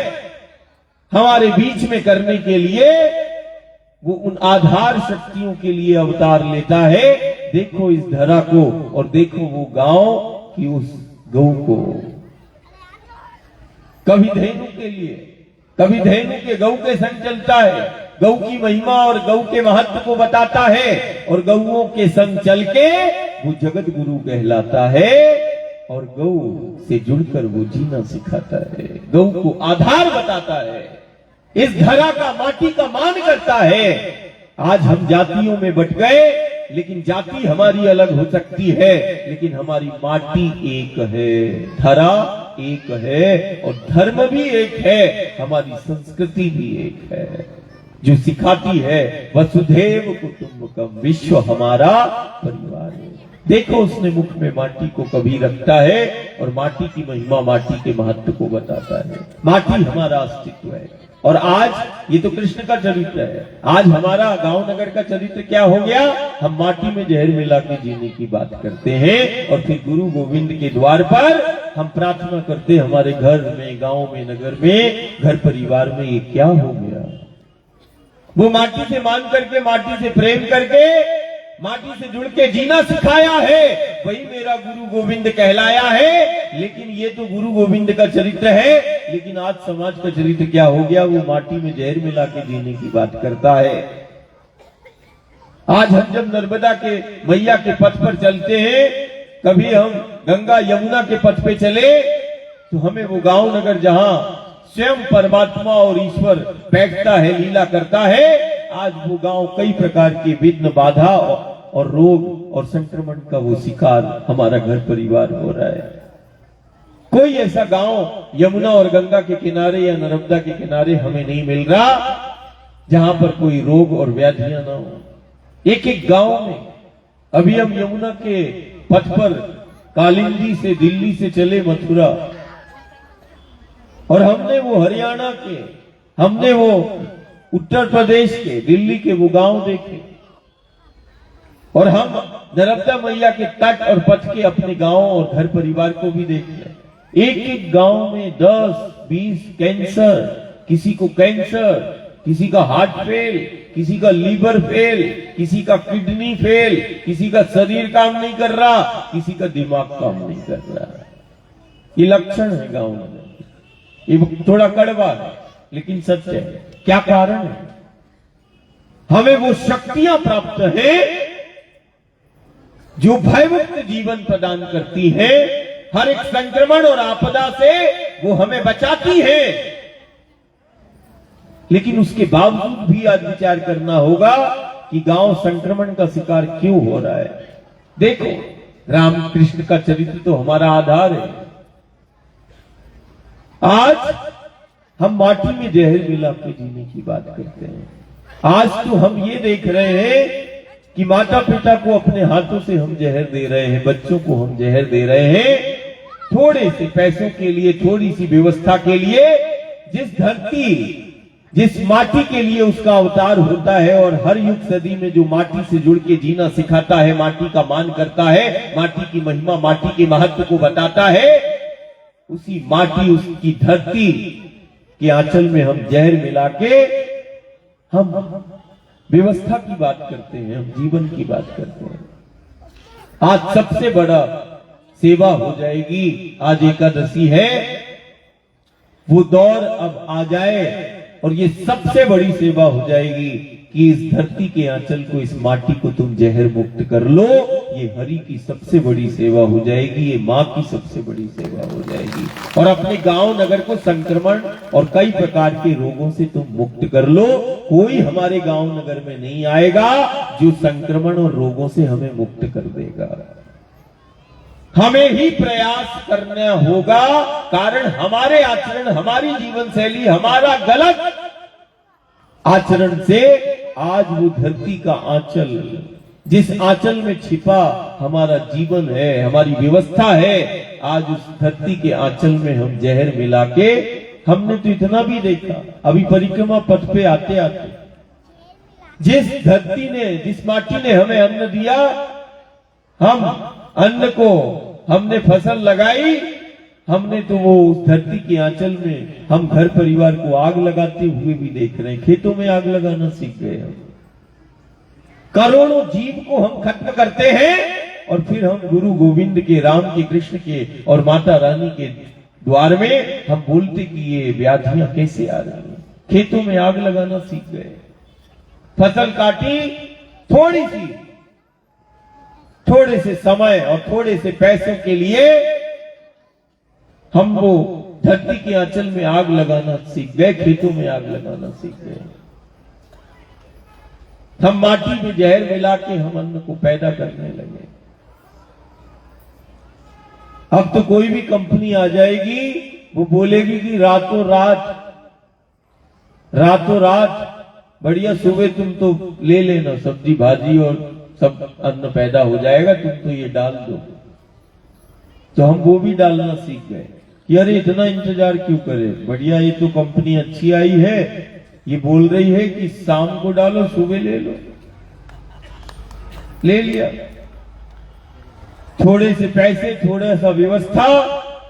हमारे बीच में करने के लिए वो उन आधार शक्तियों के लिए अवतार लेता है। देखो इस धरा को और देखो वो गांव की उस गौ को। कभी धेनु के लिए, कभी धेनु के गौ के संग चलता है, गौ की महिमा और गौ के महत्व को बताता है, और गौओं के संग चल के वो जगत गुरु कहलाता है और गौ से जुड़कर वो जीना सिखाता है, गौ को आधार बताता है, इस धरा का, माटी का मान करता है। आज हम जातियों में बट गए, लेकिन जाति हमारी अलग हो सकती है, लेकिन हमारी माटी एक है, धरा एक है और धर्म भी एक है, हमारी संस्कृति भी एक है, जो सिखाती है वसुधैव कुटुंबकम, विश्व हमारा परिवार है। देखो उसने मुख में माटी को कभी रखता है और माटी की महिमा, माटी के महत्व को बताता है। माटी हमारा अस्तित्व है। और आज ये तो कृष्ण का चरित्र है। आज हमारा गांव नगर का चरित्र क्या हो गया? हम माटी में जहर मिला के जीने की बात करते हैं और फिर गुरु गोविंद के द्वार पर हम प्रार्थना करते हैं, हमारे घर में, गांव में, नगर में, घर परिवार में ये क्या हो गया? वो माटी से मान करके, माटी से प्रेम करके, माटी से जुड़ के जीना सिखाया है, वही मेरा गुरु गोविंद कहलाया है। लेकिन ये तो गुरु गोविंद का चरित्र है, लेकिन आज समाज का चरित्र क्या हो गया? वो माटी में जहर मिला के जीने की बात करता है। आज हम जब नर्मदा के मैया के पथ पर चलते हैं, कभी हम गंगा यमुना के पथ पे चले, तो हमें वो गांव नगर जहां स्वयं परमात्मा और ईश्वर बैठता है, लीला करता है, आज वो गांव कई प्रकार के विघ्न, बाधा और रोग और संक्रमण का वो शिकार हमारा घर परिवार हो रहा है। कोई ऐसा गांव यमुना और गंगा के किनारे या नर्मदा के किनारे हमें नहीं मिल रहा जहां पर कोई रोग और व्याधियां ना हो। एक एक गांव में, अभी हम यमुना के पथ पर कालिंदी से दिल्ली से चले मथुरा, और हमने वो हरियाणा के, हमने वो उत्तर प्रदेश के, दिल्ली के वो गांव देखे, और हम नर्मदा मैया के तट और पथ के अपने गांव और घर परिवार को भी देख लें। एक एक गांव में 10-20 कैंसर, किसी को कैंसर, किसी का हार्ट फेल, किसी का लीवर फेल, किसी का किडनी फेल, किसी का शरीर काम नहीं कर रहा, किसी का दिमाग काम नहीं कर रहा। ये लक्षण है गांव में। ये थोड़ा कड़वा है लेकिन सत्य है। क्या कारण है? हमें वो शक्तियां प्राप्त है जो भयमुक्त जीवन प्रदान करती है, हर एक संक्रमण और आपदा से वो हमें बचाती है। लेकिन उसके बावजूद भी आज विचार करना होगा कि गांव संक्रमण का शिकार क्यों हो रहा है। देखो, रामकृष्ण का चरित्र तो हमारा आधार है। आज हम माटी में जहर मिला के जीने की बात करते हैं। आज तो हम ये देख रहे हैं कि माता पिता को अपने हाथों से हम जहर दे रहे हैं, बच्चों को हम जहर दे रहे हैं, थोड़े से पैसों के लिए, थोड़ी सी व्यवस्था के लिए। जिस धरती, जिस माटी के लिए उसका अवतार होता है, और हर युग सदी में जो माटी से जुड़ के जीना सिखाता है, माटी का मान करता है, माटी की महिमा, माटी के महत्व को बताता है, उसी माटी, उसकी धरती के आंचल में हम जहर मिला के हम व्यवस्था की बात करते हैं, हम जीवन की बात करते हैं। आज सबसे बड़ा सेवा हो जाएगी, आज एकादशी है, वो दौर अब आ जाए और ये सबसे बड़ी सेवा हो जाएगी कि इस धरती के आंचल को, इस माटी को तुम जहर मुक्त कर लो। ये हरि की सबसे बड़ी सेवा हो जाएगी, ये माँ की सबसे बड़ी सेवा हो जाएगी। और अपने गांव नगर को संक्रमण और कई प्रकार के रोगों से तुम मुक्त कर लो। कोई हमारे गांव नगर में नहीं आएगा जो संक्रमण और रोगों से हमें मुक्त कर देगा। हमें ही प्रयास करना होगा, कारण हमारे आचरण, हमारी जीवन शैली, हमारा गलत आचरण से आज वो धरती का आंचल, जिस आंचल में छिपा हमारा जीवन है, हमारी व्यवस्था है, आज उस धरती के आंचल में हम जहर मिला के, हमने तो इतना भी देखा अभी परिक्रमा पथ पे आते आते, जिस धरती ने, जिस माटी ने हमें अन्न दिया, हम अन्न को, हमने फसल लगाई, हमने तो वो उस धरती के आंचल में हम घर परिवार को आग लगाते हुए भी देख रहे हैं। खेतों में आग लगाना सीख गए हम। करोड़ों जीव को हम खत्म करते हैं और फिर हम गुरु गोविंद के, राम के, कृष्ण के और माता रानी के द्वार में हम बोलते कि ये व्याधियां कैसे आ रही हैं। खेतों में आग लगाना सीख गए। फसल काटी, थोड़े से समय और थोड़े से पैसों के लिए हम वो धरती के आंचल में आग लगाना सीख गए, खेतों में आग लगाना सीख गए। हम माटी में जहर मिला के हम अन्न को पैदा करने लगे। अब तो कोई भी कंपनी आ जाएगी, वो बोलेगी कि रातों रात बढ़िया, सुबह तुम तो ले लेना सब्जी भाजी और सब अन्न पैदा हो जाएगा, तुम तो ये डाल दो। तो हम वो भी डालना सीख गए कि अरे इतना इंतजार क्यों करें, बढ़िया ये तो कंपनी अच्छी आई है, ये बोल रही है कि शाम को डालो, सुबह ले लो, ले लिया। थोड़े से पैसे, थोड़ा सा व्यवस्था,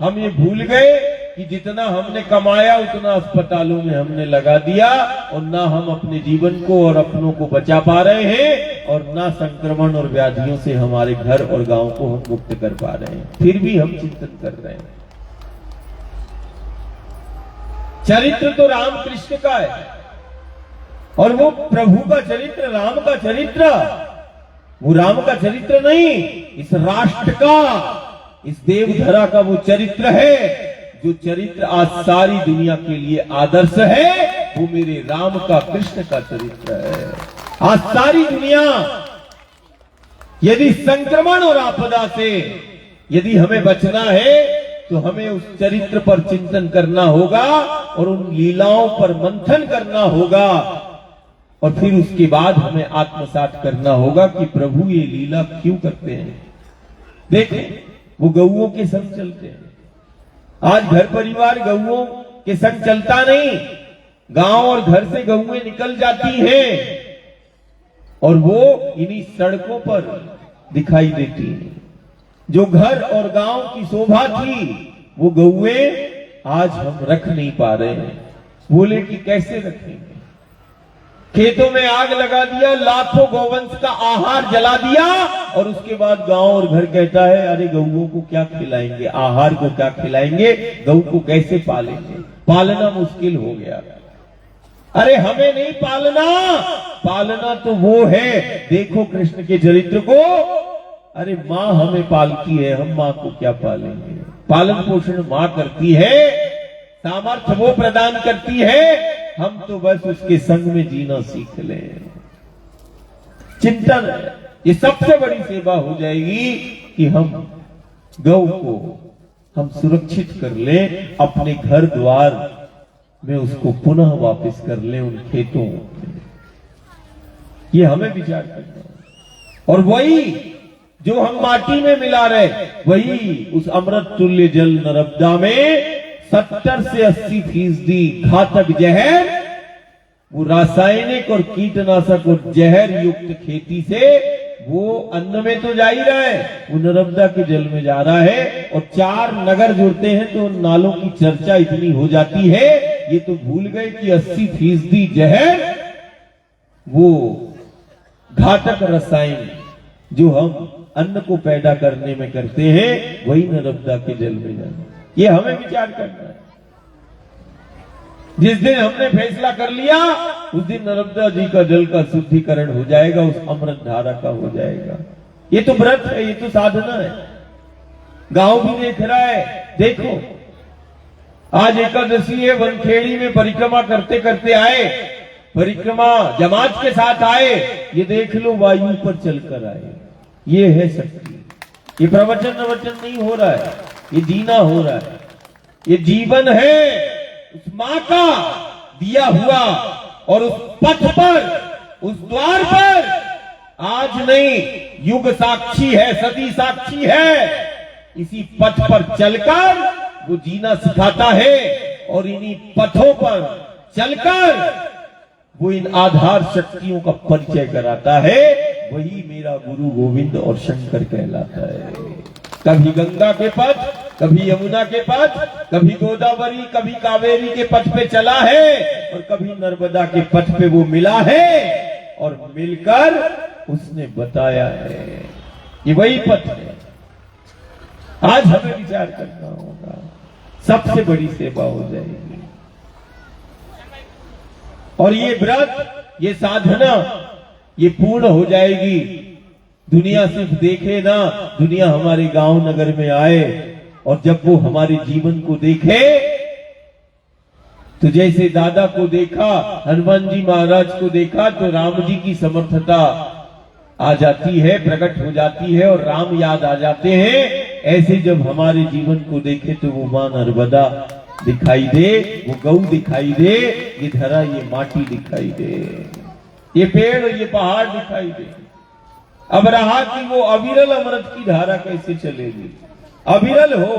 हम ये भूल गए कि जितना हमने कमाया उतना अस्पतालों में हमने लगा दिया, और ना हम अपने जीवन को और अपनों को बचा पा रहे हैं, और ना संक्रमण और व्याधियों से हमारे घर और गांव को हम मुक्त कर पा रहे हैं। फिर भी हम चिंतन कर रहे हैं। चरित्र तो राम कृष्ण का है, और वो प्रभु का चरित्र, राम का चरित्र, वो राम का चरित्र नहीं, इस राष्ट्र का, इस देवधरा का वो चरित्र है, जो चरित्र आज सारी दुनिया के लिए आदर्श है। वो मेरे राम का, कृष्ण का चरित्र है। आज सारी दुनिया यदि संक्रमण और आपदा से यदि हमें बचना है, तो हमें उस चरित्र पर चिंतन करना होगा और उन लीलाओं पर मंथन करना होगा, और फिर उसके बाद हमें आत्मसात करना होगा कि प्रभु ये लीला क्यों करते हैं। देखो, वो गौओं के संग चलते हैं। आज घर परिवार गौओं के संग चलता नहीं। गांव और घर से गौएं निकल जाती हैं और वो इन्हीं सड़कों पर दिखाई देती हैं। जो घर और गांव की शोभा थी वो गौएं आज हम रख नहीं पा रहे हैं। बोले कि कैसे रखेंगे? खेतों में आग लगा दिया, लाखों गौवंश का आहार जला दिया और उसके बाद गांव और घर कहता है अरे गौओं को क्या खिलाएंगे, आहार को क्या खिलाएंगे, गौ को कैसे पालेंगे? पालना मुश्किल हो गया। अरे हमें नहीं पालना, पालना तो वो है। देखो कृष्ण के चरित्र को, अरे माँ हमें पालती है, हम माँ को क्या पालेंगे? पालन पोषण माँ करती है, सामर्थ्य वो प्रदान करती है, हम तो बस उसके संग में जीना सीख लें। चिंतन है, ये सबसे बड़ी सेवा हो जाएगी कि हम गौ को हम सुरक्षित कर लें, अपने घर द्वार में उसको पुनः वापस कर लें उन खेतों में। ये हमें विचार करना है। और वही जो हम माटी में मिला रहे, वही उस अमृत तुल्य जल नर्मदा में 70 से 80% घातक जहर, वो रासायनिक और कीटनाशक और जहर युक्त खेती से वो अन्न में तो जा ही रहा है, वो नर्मदा के जल में जा रहा है। और 4 नगर जुड़ते हैं तो उन नालों की चर्चा इतनी हो जाती है, ये तो भूल गए कि 80% जहर वो घातक रसायन जो हम अन्न को पैदा करने में करते हैं, वही नर्मदा के जल में जाना। ये हमें विचार करना है। जिस दिन हमने फैसला कर लिया उस दिन नर्मदा जी का जल का शुद्धिकरण हो जाएगा, उस अमृत धारा का हो जाएगा। ये तो व्रत है, ये तो साधना है। गांव भी देख रहा है, देखो आज एकादशी है, वनखेड़ी में परिक्रमा करते करते आए, परिक्रमा जमात के साथ आए, ये देख लो वायु पर चलकर आए। ये है शक्ति। ये प्रवचन नवचन नहीं हो रहा है, ये जीना हो रहा है। ये जीवन है उस मां का दिया हुआ, और उस पथ पर, उस द्वार पर आज नहीं, युग साक्षी है, सदी साक्षी है। इसी पथ पर चलकर वो जीना सिखाता है और इन्हीं पथों पर चलकर वो इन आधार शक्तियों का परिचय कराता है। वही मेरा गुरु गोविंद और शंकर कहलाता है। कभी गंगा के पथ, कभी यमुना के पथ, कभी गोदावरी, कभी कावेरी के पथ पे चला है और कभी नर्मदा के पथ पे वो मिला है और मिलकर उसने बताया है। ये वही पथ है। आज हमें विचार करना होगा, सबसे बड़ी सेवा हो जाएगी। और ये व्रत, ये साधना, ये पूर्ण हो जाएगी। दुनिया सिर्फ देखे ना, दुनिया हमारे गांव नगर में आए और जब वो हमारे जीवन को देखे तो जैसे दादा को देखा, हनुमान जी महाराज को देखा तो राम जी की समर्थता आ जाती है, प्रकट हो जाती है और राम याद आ जाते हैं। ऐसे जब हमारे जीवन को देखे तो वो मां नर्मदा दिखाई दे, वो गौ दिखाई दे, ये धरा, ये माटी दिखाई दे, ये पेड़, ये पहाड़ दिखाई दे। अब रहा कि वो अविरल अमृत की धारा कैसे चलेगी, अविरल हो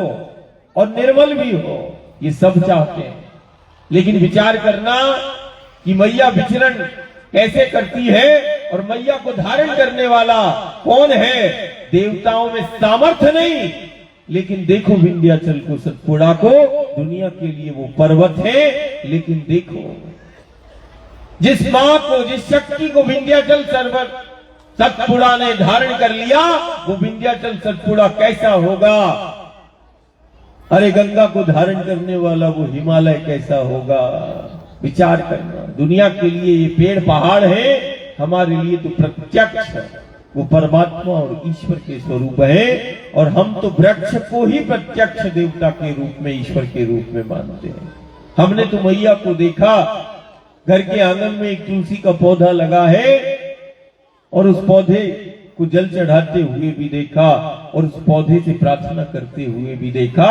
और निर्मल भी हो, ये सब चाहते हैं। लेकिन विचार करना कि मैया विचरण कैसे करती है और मैया को धारण करने वाला कौन है। देवताओं में सामर्थ्य नहीं, लेकिन देखो विंध्याचल को, सतपुड़ा को, दुनिया के लिए वो पर्वत है। लेकिन देखो जिस मां को, जिस शक्ति को विंध्याचल सर्वत सतपुड़ा ने धारण कर लिया, वो विंध्याचल सतपुड़ा कैसा होगा। अरे गंगा को धारण करने वाला वो हिमालय कैसा होगा। विचार करना, दुनिया के लिए ये पेड़ पहाड़ है, हमारे लिए तो प्रत्यक्ष है, वो परमात्मा और ईश्वर के स्वरूप है। और हम तो वृक्ष को ही प्रत्यक्ष देवता के रूप में, ईश्वर के रूप में मानते हैं। हमने तो मैया को देखा, घर के आंगन में एक तुलसी का पौधा लगा है और उस पौधे को जल चढ़ाते हुए भी देखा और उस पौधे से प्रार्थना करते हुए भी देखा।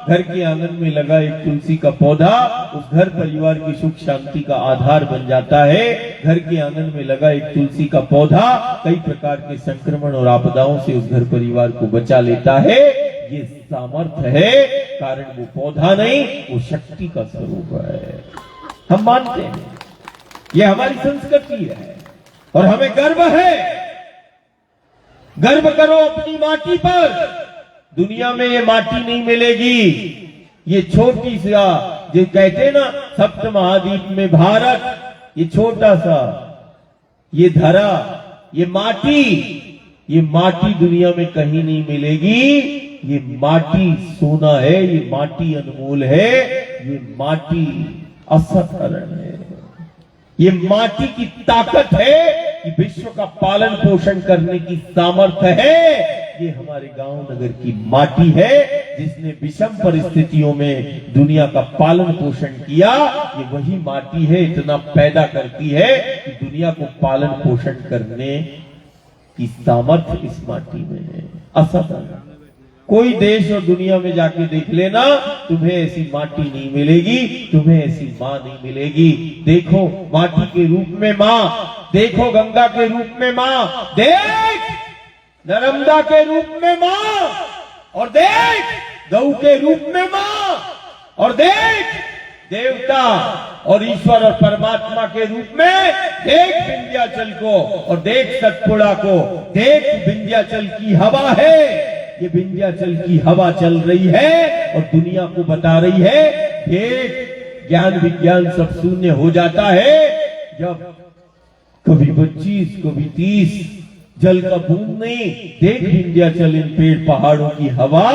घर के आंगन में लगा एक तुलसी का पौधा उस घर परिवार की सुख शांति का आधार बन जाता है। घर के आंगन में लगा एक तुलसी का पौधा कई प्रकार के संक्रमण और आपदाओं से उस घर परिवार को बचा लेता है। ये सामर्थ्य है कारण वो पौधा नहीं, वो शक्ति का स्वरूप है। हम मानते हैं, ये हमारी संस्कृति है और हमें गर्व है। गर्व करो अपनी माटी पर। दुनिया में ये माटी नहीं मिलेगी। ये छोटी सा, जो कहते हैं ना सप्त महाद्वीप में भारत, ये छोटा सा, ये धरा, ये माटी दुनिया में कहीं नहीं मिलेगी। ये माटी सोना है, ये माटी अनमोल है, ये माटी असाधारण है। ये माटी की ताकत है कि विश्व का पालन पोषण करने की सामर्थ्य है। ये हमारे गांव नगर की माटी है, जिसने विषम परिस्थितियों में दुनिया का पालन पोषण किया। ये वही माटी है, इतना पैदा करती है कि दुनिया को पालन पोषण करने की सामर्थ्य इस माटी में है। असाधारण। कोई देश और दुनिया में जाके देख लेना, तुम्हें ऐसी माटी नहीं मिलेगी, तुम्हें ऐसी मां नहीं मिलेगी। देखो माटी के रूप में मां, देखो गंगा के रूप में मां, देख नर्मदा के रूप में मां, और देख गौ के रूप में मां, और देख देवता और ईश्वर और परमात्मा के रूप में देख विंध्याचल को, और देख सतपुड़ा को, देख विंध्याचल की हवा है। ये विंध्याचल की हवा चल रही है और दुनिया को बता रही है, देख ज्ञान विज्ञान सब शून्य हो जाता है जब कभी 25 कभी 30 जल का बूंद नहीं। देख विंध्याचल इन पेड़ पहाड़ों की हवा,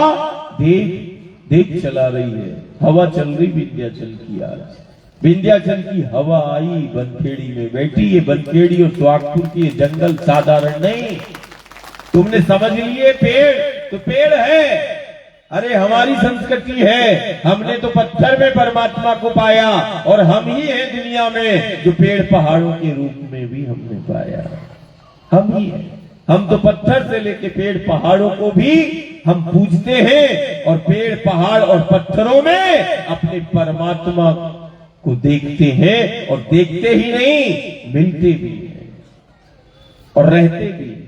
देख चला रही है। हवा चल रही विंध्याचल की। आज विंध्याचल की हवा आई, बनखेड़ी में बैठी। ये बनखेड़ी और सुहागपुर की जंगल साधारण नहीं। तुमने समझ लिए पेड़ तो पेड़ है। अरे हमारी संस्कृति है, हमने तो पत्थर में परमात्मा को पाया, और हम ही हैं दुनिया में जो पेड़ पहाड़ों के रूप में भी हमने पाया। हम ही हैं। हम तो पत्थर से लेके पेड़ पहाड़ों को भी हम पूजते हैं, और पेड़ पहाड़ और पत्थरों में अपने परमात्मा को देखते हैं। और देखते ही नहीं, मिलते भी हैं और रहते भी हैं।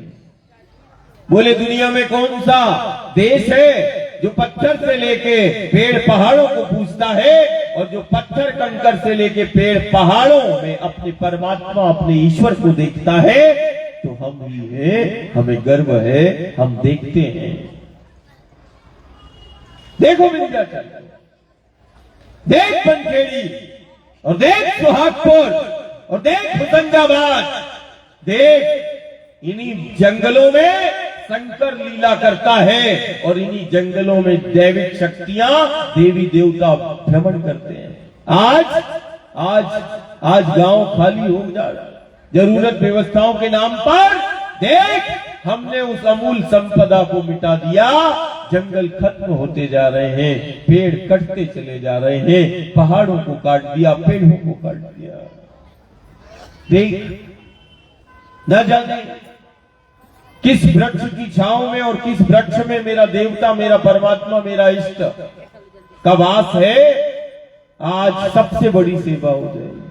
बोले दुनिया में कौन सा देश है जो पत्थर से लेके पेड़ पहाड़ों को पूजता है, और जो पत्थर कंकर से लेके पेड़ पहाड़ों में अपने परमात्मा अपने ईश्वर को देखता है? तो हम ही हैं। हमें गर्व है, हम देखते हैं। देखो विंध्याचल, देख बनखेड़ी, और देख सुहागपुर, और देख होशंगाबाद, देख इन्हीं जंगलों में शंकर लीला करता है, और इन्हीं जंगलों में दैविक शक्तियां देवी देवता भ्रमण करते हैं। आज गांव खाली हो जा रहा, जरूरत व्यवस्थाओं के नाम पर। देख हमने उस अमूल संपदा को मिटा दिया। जंगल खत्म होते जा रहे हैं, पेड़ कटते चले जा रहे हैं, पहाड़ों को काट दिया, पेड़ों को काट दिया। देख न जाने किस वृक्ष की छांव में और किस वृक्ष में मेरा देवता, मेरा परमात्मा, मेरा इष्ट का वास है। आज सबसे बड़ी सेवा हो जाएगी।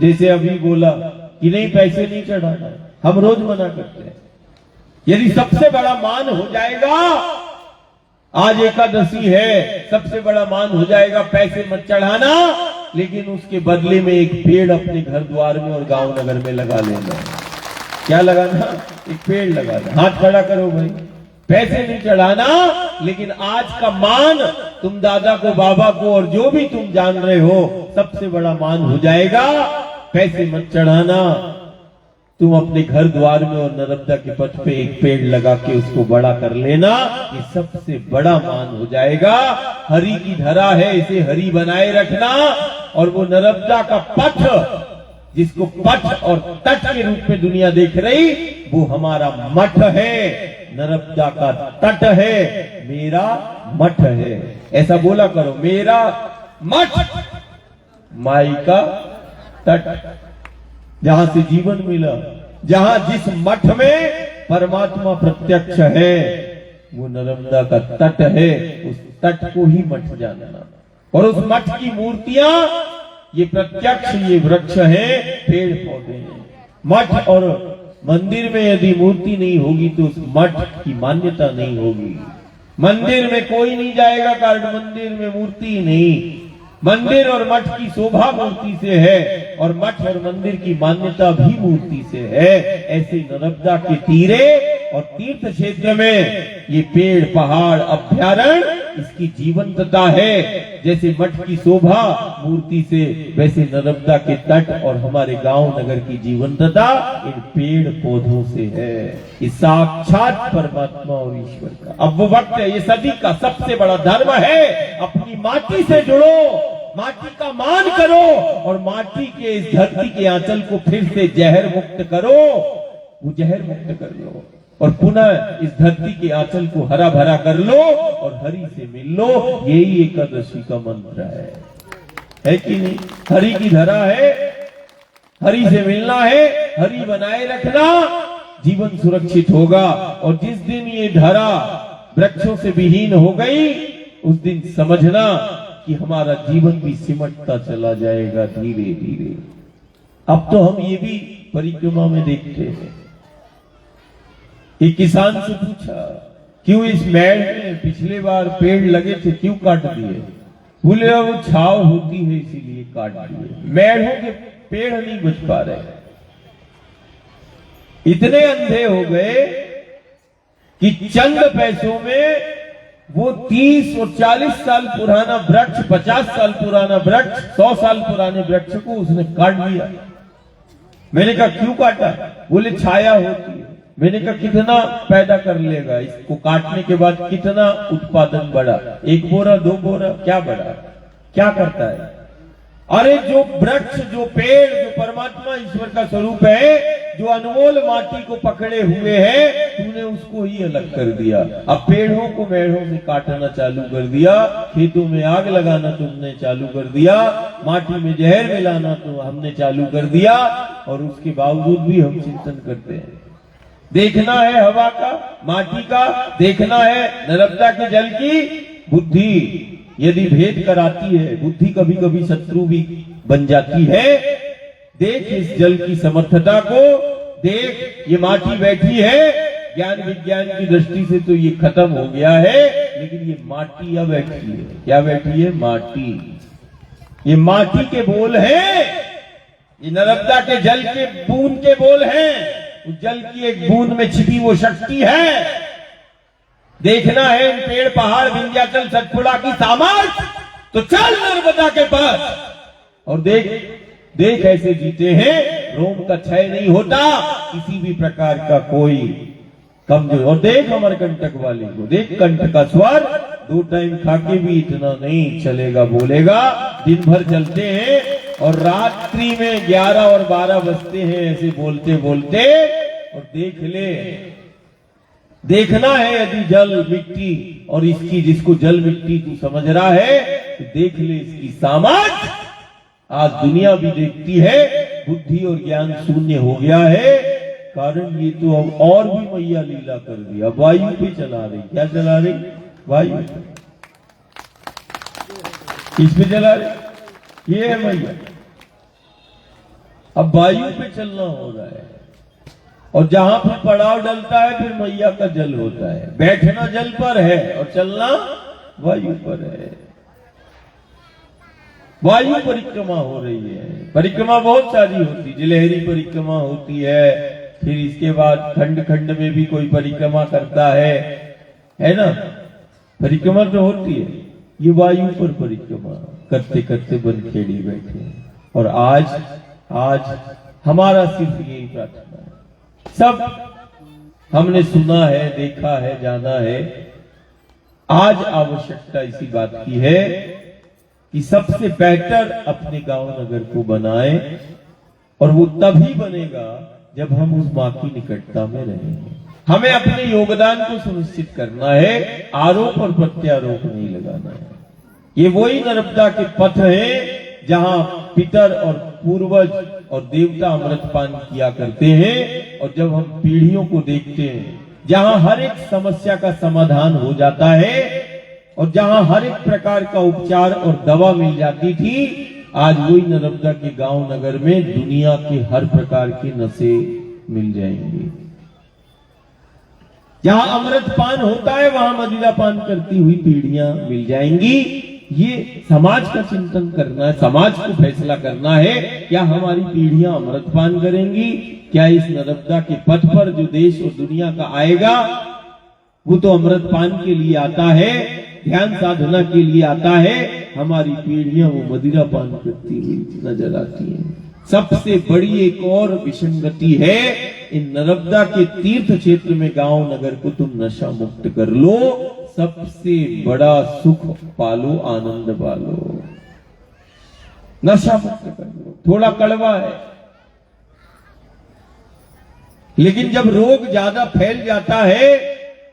जैसे अभी बोला कि नहीं पैसे नहीं चढ़ाना, हम रोज मना करते हैं। यदि सबसे बड़ा मान हो जाएगा, आज एकादशी है, सबसे बड़ा मान हो जाएगा पैसे मत चढ़ाना, लेकिन उसके बदले में एक पेड़ अपने घर द्वार में और गांव नगर में लगा लेना। क्या लगाना? एक पेड़ लगाना। हाथ खड़ा करो भाई। पैसे नहीं चढ़ाना, लेकिन आज का मान तुम दादा को, बाबा को, और जो भी तुम जान रहे हो, सबसे बड़ा मान हो जाएगा। पैसे मत चढ़ाना, तुम अपने घर द्वार में और नर्मदा के पथ पे एक पेड़ लगा के उसको बड़ा कर लेना। ये सबसे बड़ा मान हो जाएगा। हरि की धरा है, इसे हरि बनाए रखना। और वो नर्मदा का पथ, जिसको पथ और तट के रूप में दुनिया देख रही, वो हमारा मठ है। नर्मदा का तट है, मेरा मठ है। ऐसा बोला करो, मेरा मठ, माई का तट, जहां से जीवन मिला, जहां जिस मठ में परमात्मा प्रत्यक्ष है, वो नर्मदा का तट है। उस तट को ही मठ जानना। और उस मठ की मूर्तियां, ये प्रत्यक्ष, ये वृक्ष है, पेड़ पौधे हैं। मठ और मंदिर में यदि मूर्ति नहीं होगी तो उस मठ की मान्यता नहीं होगी। मंदिर में कोई नहीं जाएगा कार्ड, मंदिर में मूर्ति नहीं। मंदिर और मठ की शोभा मूर्ति से है और मठ और मंदिर की मान्यता भी मूर्ति से है। ऐसे नर्मदा के तीरे और तीर्थ क्षेत्र में ये पेड़ पहाड़ अभ्यारण्य इसकी जीवंतता है। जैसे मठ की शोभा मूर्ति से, वैसे नर्मदा के तट और हमारे गांव नगर की जीवंतता इन पेड़ पौधों से है। ये साक्षात परमात्मा और ईश्वर का अब वो वक्त है। ये सदी का सबसे बड़ा धर्म है। अपनी माटी से जुड़ो, माटी का मान करो और माटी के इस धरती के आंचल को फिर से जहर मुक्त करो। वो जहर मुक्त कर लो और पुनः इस धरती के आंचल को हरा भरा कर लो और हरि से मिल लो। यही एकादशी का मंत्र है कि नहीं? हरि की धरा है, हरि से मिलना है, हरि बनाए रखना, जीवन सुरक्षित होगा। और जिस दिन ये धरा वृक्षों से विहीन हो गई, उस दिन समझना कि हमारा जीवन भी सिमटता चला जाएगा धीरे धीरे। अब तो हम ये भी परिक्रमा में देखते हैं। एक किसान से पूछा, क्यों इस मेड़ में पिछले बार पेड़ लगे थे क्यों काट दिए? बोले वो छाव होती है इसीलिए काट दिए। मेड़ों के पेड़ नहीं बच पा रहे। इतने अंधे हो गए कि चंद पैसों में वो 30 और 40 साल पुराना वृक्ष, 50 साल पुराना वृक्ष, 100 साल पुराने वृक्ष को उसने काट दिया। मैंने कहा क्यों काटा? बोले छाया होती है। मैंने कहा कितना पैदा कर लेगा? इसको काटने के बाद कितना उत्पादन बढ़ा? 1 बोरा 2 बोरा? क्या बढ़ा? क्या करता है? अरे जो वृक्ष, जो पेड़, जो परमात्मा ईश्वर का स्वरूप है, जो अनमोल माटी को पकड़े हुए है, तूने उसको ही अलग कर दिया। अब पेड़ों को मेढ़ों से काटना चालू कर दिया, खेतों में आग लगाना तुमने चालू कर दिया, माटी में जहर मिलाना तो हमने चालू कर दिया। और उसके बावजूद भी हम चिंतन करते हैं। देखना है हवा का, माटी का, देखना है नर्मदा के जल की। बुद्धि यदि भेद कराती है, बुद्धि कभी कभी शत्रु भी बन जाती है। देख इस जल की समर्थता को, देख ये माटी बैठी है। ज्ञान विज्ञान की दृष्टि से तो ये खत्म हो गया है, लेकिन ये माटी अब बैठी है। क्या बैठी है? माटी। ये माटी के बोल हैं, ये नर्मदा के जल के बूंद के बोल हैं। उस जल की एक बूंद में छिपी वो शक्ति है। देखना है इन पेड़ पहाड़ विंध्याचल सतपुड़ा की सामर्थ, तो चल नर्मदा के पास और देख देख ऐसे जीते हैं। रोम का क्षय नहीं होता किसी भी प्रकार का कोई कमजोर। और देख अमरकंटक वाले को, देख कंठ का स्वर 2 टाइम खाके भी इतना नहीं चलेगा, बोलेगा। दिन भर चलते हैं और रात्रि में 11 और 12 बजते हैं ऐसे बोलते बोलते। और देख ले, देखना है यदि जल मिट्टी और इसकी, जिसको जल मिट्टी तू समझ रहा है, तो देख ले इसकी सामर्थ। आज दुनिया भी देखती है, बुद्धि और ज्ञान शून्य हो गया है। कारण ये तो अब और भी मैया लीला कर दी। अब वायु पे चला रही। क्या चला रही? वायु। किस पे चला रही? ये है मैया। अब वायु पे चलना हो रहा है और जहां पर पड़ाव डलता है फिर मैया का जल होता है। बैठना जल पर है और चलना वायु पर है। वायु परिक्रमा हो रही है। परिक्रमा बहुत सारी होती, जिलहरी परिक्रमा होती है, फिर इसके बाद खंड खंड में भी कोई परिक्रमा करता है ना? परिक्रमा तो होती है। ये वायु पर परिक्रमा करते करते बनखेड़ी बैठे हैं। और आज हमारा सिर्फ यही प्रार्थना है। सब हमने सुना है, देखा है, जाना है। आज आवश्यकता इसी बात की है कि सबसे बेहतर अपने गांव नगर को बनाएं। और वो तभी बनेगा जब हम उस मां की निकटता में रहेंगे। हमें अपने योगदान को सुनिश्चित करना है, आरोप और प्रत्यारोप नहीं लगाना है। ये वही नर्मदा के पथ है जहां पितर और पूर्वज और देवता अमृतपान किया करते हैं। और जब हम पीढ़ियों को देखते हैं, जहां हर एक समस्या का समाधान हो जाता है और जहां हर एक प्रकार का उपचार और दवा मिल जाती थी, आज वही नर्मदा के गांव नगर में दुनिया के हर प्रकार के नशे मिल जाएंगे। जहां अमृत पान होता है वहां मदिरा पान करती हुई पीढ़ियां मिल जाएंगी। ये समाज का चिंतन करना है, समाज को फैसला करना है, क्या हमारी पीढ़ियां अमृत पान करेंगी? क्या इस नर्मदा के पथ पर जो देश और दुनिया का आएगा वो तो अमृत पान के लिए आता है, ध्यान साधना के लिए आता है। हमारी पीढ़ियां वो मदिरा पान करती हुई नजर आती हैं। सबसे बड़ी एक और विसंगति है, इन नर्मदा के तीर्थ क्षेत्र में गांव नगर को तुम नशा मुक्त कर लो, सबसे बड़ा सुख पालो, आनंद पालो, नशा मुक्त कर लो। थोड़ा कड़वा है, लेकिन जब रोग ज्यादा फैल जाता है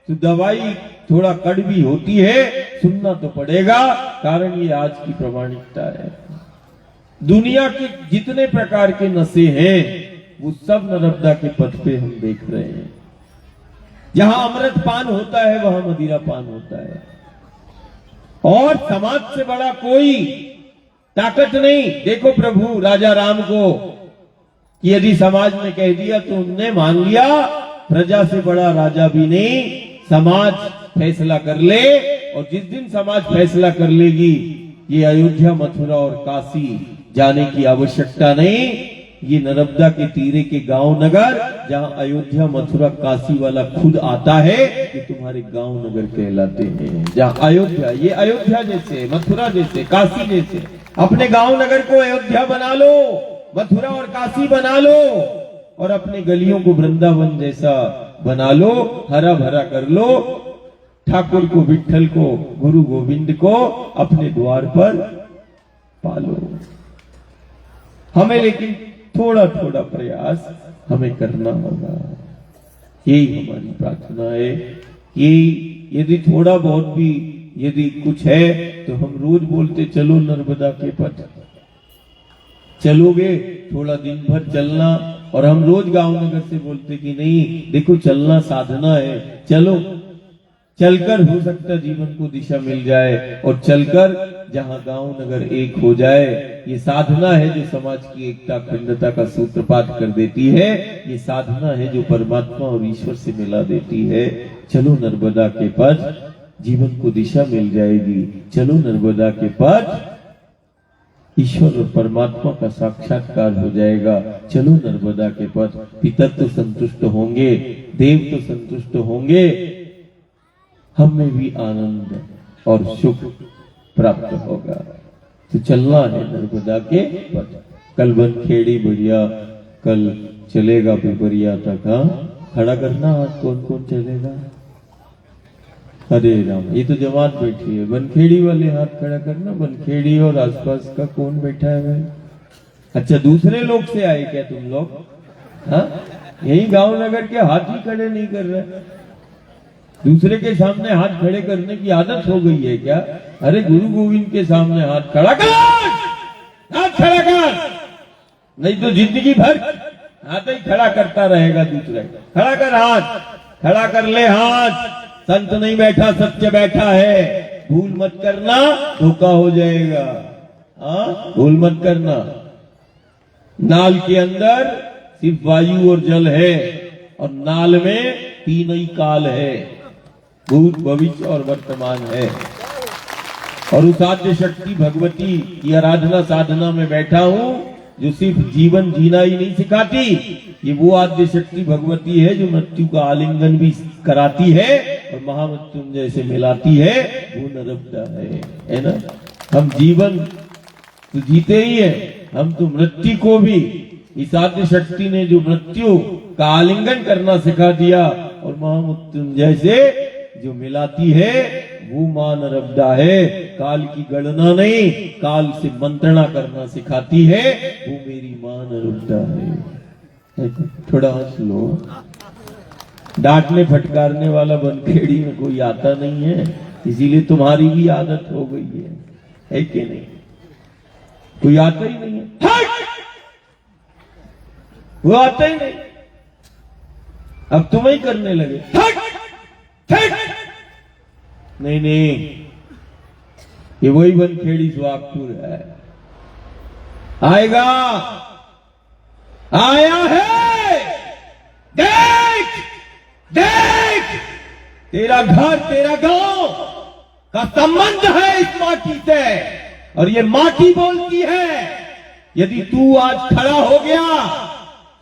तो दवाई थोड़ा कड़वी होती है, सुनना तो पड़ेगा, कारण ये आज की प्रामाणिकता है। दुनिया के जितने प्रकार के नशे हैं वो सब नर्मदा के पथ पे हम देख रहे हैं। जहां अमृत पान होता है वहां मदिरा पान होता है, और समाज से बड़ा कोई ताकत नहीं। देखो प्रभु राजा राम को, यदि समाज ने कह दिया तो उनने मान लिया, प्रजा से बड़ा राजा भी नहीं, समाज फैसला कर ले। और जिस दिन समाज फैसला कर लेगी, ये अयोध्या मथुरा और काशी जाने की आवश्यकता नहीं, ये नर्मदा के तीरे के गांव नगर, जहां अयोध्या मथुरा काशी वाला खुद आता है, ये तुम्हारे गांव नगर कहलाते हैं। जहां अयोध्या, ये अयोध्या जैसे, मथुरा जैसे, काशी जैसे, अपने गांव नगर को अयोध्या बना लो, मथुरा और काशी बना लो, और अपने गलियों को वृंदावन जैसा बना लो, हरा भरा कर लो। ठाकुर को, विठल को, गुरु गोविंद को अपने द्वार पर पालो। हमें लेकिन थोड़ा थोड़ा प्रयास हमें करना होगा, यही हमारी प्रार्थना है। यही यदि थोड़ा बहुत भी यदि कुछ है तो हम रोज बोलते चलो नर्मदा के पथ, चलोगे थोड़ा दिन भर चलना, और हम रोज गांव नगर से बोलते कि नहीं देखो चलना साधना है, चलो, चलकर हो सकता जीवन को दिशा मिल जाए, और चलकर जहां गांव नगर एक हो जाए, ये साधना है जो समाज की एकता अखंडता का सूत्रपात कर देती है। ये साधना है जो परमात्मा और ईश्वर से मिला देती है। चलो नर्मदा के पथ, जीवन को दिशा मिल जाएगी। चलो नर्मदा के पथ, ईश्वर और परमात्मा का साक्षात्कार हो जाएगा। चलो नर्मदा के पथ, पितर तो संतुष्ट होंगे, देव तो संतुष्ट होंगे, हमें भी आनंद और सुख प्राप्त होगा। तो चलना है नर्मदा के पथ। कल बनखेड़ी बढ़िया, कल चलेगा पिपरिया तक। हाँ, खड़ा करना हाथ, कौन कौन चलेगा? हरे राम, ये तो जमात बैठी है। बनखेड़ी वाले हाथ खड़ा करना, बनखेड़ी और आसपास का कौन बैठा है भाई? अच्छा, दूसरे लोग से आए क्या तुम लोग? हाँ, यही गांव नगर के हाथ ही खड़े नहीं कर रहे, दूसरे के सामने हाथ खड़े करने की आदत हो गई है क्या? अरे गुरु गोविंद के सामने हाथ खड़ा कर, हाथ खड़ा कर, नहीं तो जिंदगी भर हाथ ही खड़ा करता रहेगा दूसरे। खड़ा कर हाथ, खड़ा कर ले हाथ। संत नहीं बैठा, सत्य बैठा है। भूल मत करना, धोखा हो जाएगा। हाँ, भूल मत करना। नाल के अंदर सिर्फ वायु और जल है, और नाल में तीन ही काल है, भूत भविष्य और वर्तमान है। और उस आद्य शक्ति भगवती की आराधना साधना में बैठा हूं, जो सिर्फ जीवन जीना ही नहीं सिखाती, ये वो आद्य शक्ति भगवती है जो मृत्यु का आलिंगन भी कराती है और महामृत्युंजय से मिलाती है। वो नर्मदा है ना। हम जीवन तो जीते ही है, हम तो मृत्यु को भी इस आद्य शक्ति ने जो मृत्यु का आलिंगन करना सिखा दिया, और महामृत्युंजय से जो मिलाती है, वो मां नर्मदा है। काल की गणना नहीं, काल से मंत्रणा करना सिखाती है, वो मेरी मां नर्मदा है। थोड़ा हंस लो। डांटने फटकारने वाला बनखेड़ी में कोई आता नहीं है, इसीलिए तुम्हारी भी आदत हो गई है कि नहीं? कोई आता ही नहीं है, वो आता ही नहीं, अब तुम ही करने लगे। नहीं नहीं, ये वही बनखेड़ी सुहागपुर है। आएगा, आया है, देख देख तेरा घर, तेरा गांव का संबंध है इस माटी से, और ये माटी बोलती है यदि तू आज खड़ा हो गया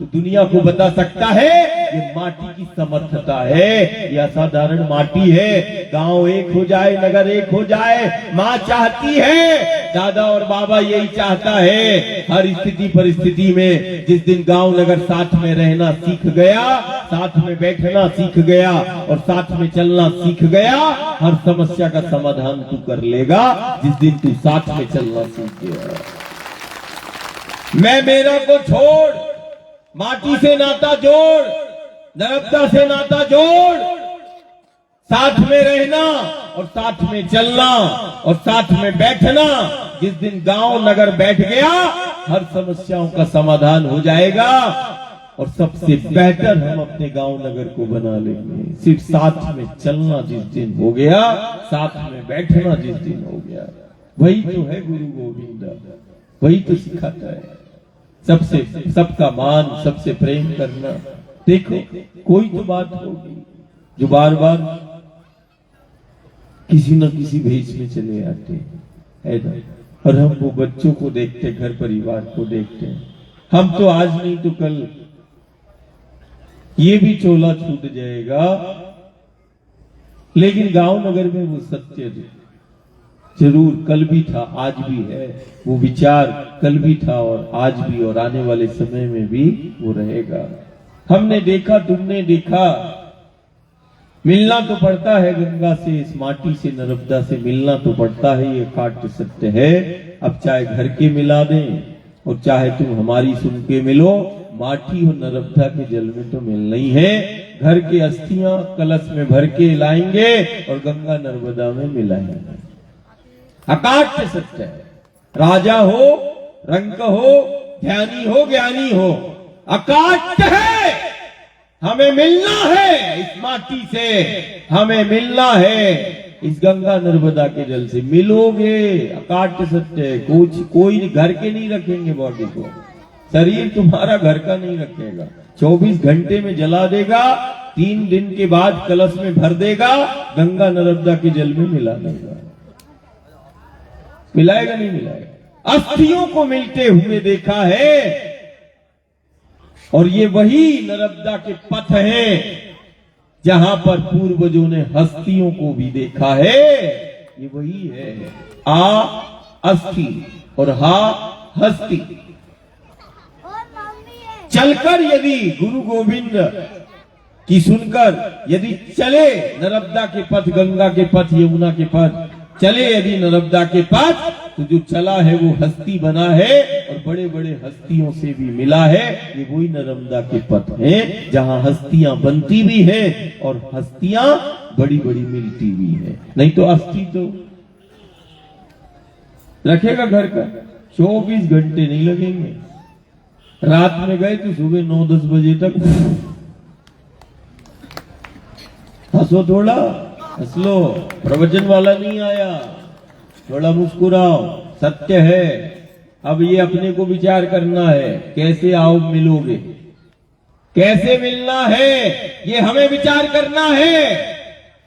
तो दुनिया को बता सकता है ये माटी की समर्थता है, ये असाधारण माटी है। गांव एक हो जाए, नगर एक हो जाए, माँ चाहती है, दादा और बाबा यही चाहता है। हर स्थिति परिस्थिति में जिस दिन गांव नगर साथ में रहना सीख गया, साथ में बैठना सीख गया और साथ में चलना सीख गया, हर समस्या का समाधान तू कर लेगा जिस दिन तू साथ में चलना सीख गया। मैं मेरा को छोड़, माटी से नाता जोड़, नर्मदा से नाता जोड़, साथ में रहना और साथ में चलना और साथ में बैठना। जिस दिन गांव नगर बैठ गया, हर समस्याओं का समाधान हो जाएगा और सबसे बेहतर हम अपने गांव नगर को बना लेंगे। सिर्फ साथ में चलना जिस दिन हो गया, साथ में बैठना जिस दिन हो गया, वही तो है गुरु गोविंद, वही तो सिखाता है सबसे सबका मान, सबसे प्रेम करना। देखो कोई तो बात होगी जो बार बार किसी न किसी भेष में चले आते है ना, और हम वो बच्चों को देखते, घर परिवार को देखते हैं। हम तो आज नहीं तो कल ये भी चोला छूट जाएगा, लेकिन गांव नगर में वो सत्य जरूर कल भी था, आज भी है। वो विचार कल भी था और आज भी और आने वाले समय में भी वो रहेगा। हमने देखा, तुमने देखा, मिलना तो पड़ता है गंगा से, इस माटी से, नर्मदा से मिलना तो पड़ता है, ये काट सत्य है। अब चाहे घर के मिला दें और चाहे तुम हमारी सुन के मिलो, माटी और नर्मदा के जल में तो मिलना ही है। घर के अस्थियां कलश में भर के लाएंगे और गंगा नर्मदा में मिलाएंगे। अकाट्य सत्य है। राजा हो, रंक हो, ध्यानी हो, ज्ञानी हो, अकाट्य है। हमें मिलना है इस माटी से, हमें मिलना है इस गंगा नर्मदा के जल से। मिलोगे, अकाट्य सत्य है। कोई घर के नहीं रखेंगे बॉडी को, शरीर तुम्हारा घर का नहीं रखेगा। 24 घंटे में जला देगा, 3 दिन के बाद कलश में भर देगा, गंगा नर्मदा के जल में मिला देगा। मिलाएगा नहीं मिलाएगा। अस्थियों को मिलते हुए देखा है, और ये वही नर्मदा के पथ हैं जहां पर पूर्वजों ने हस्तियों को भी देखा है। ये वही है, आ अस्थि और हा हस्ती। चलकर यदि गुरु गोविंद की सुनकर यदि चले नर्मदा के पथ, गंगा के पथ, यमुना के पथ चले यदि नर्मदा के पथ, तो जो चला है वो हस्ती बना है और बड़े बड़े हस्तियों से भी मिला है। ये वही नर्मदा के पथ है जहां हस्तियां बनती भी है और हस्तियां बड़ी बड़ी मिलती भी है। नहीं तो अस्थि तो रखेगा घर का, 24 घंटे नहीं लगेंगे। रात में गए तो सुबह 9-10 बजे तक हंसो, थोड़ा हंस लो, प्रवचन वाला नहीं आया, थोड़ा मुस्कुराओ, सत्य है। अब ये अपने को विचार करना है, कैसे आओ मिलोगे, कैसे मिलना है, ये हमें विचार करना है।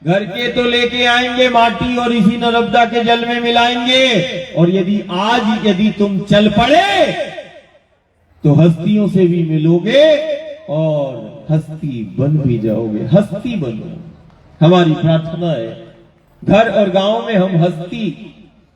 घर के तो लेके आएंगे माटी और इसी नर्मदा के जल में मिलाएंगे, और यदि आज यदि तुम चल पड़े तो हस्तियों से भी मिलोगे और हस्ती बन भी जाओगे। हस्ती बनो, हमारी प्रार्थना है। घर और गांव में हम हस्ती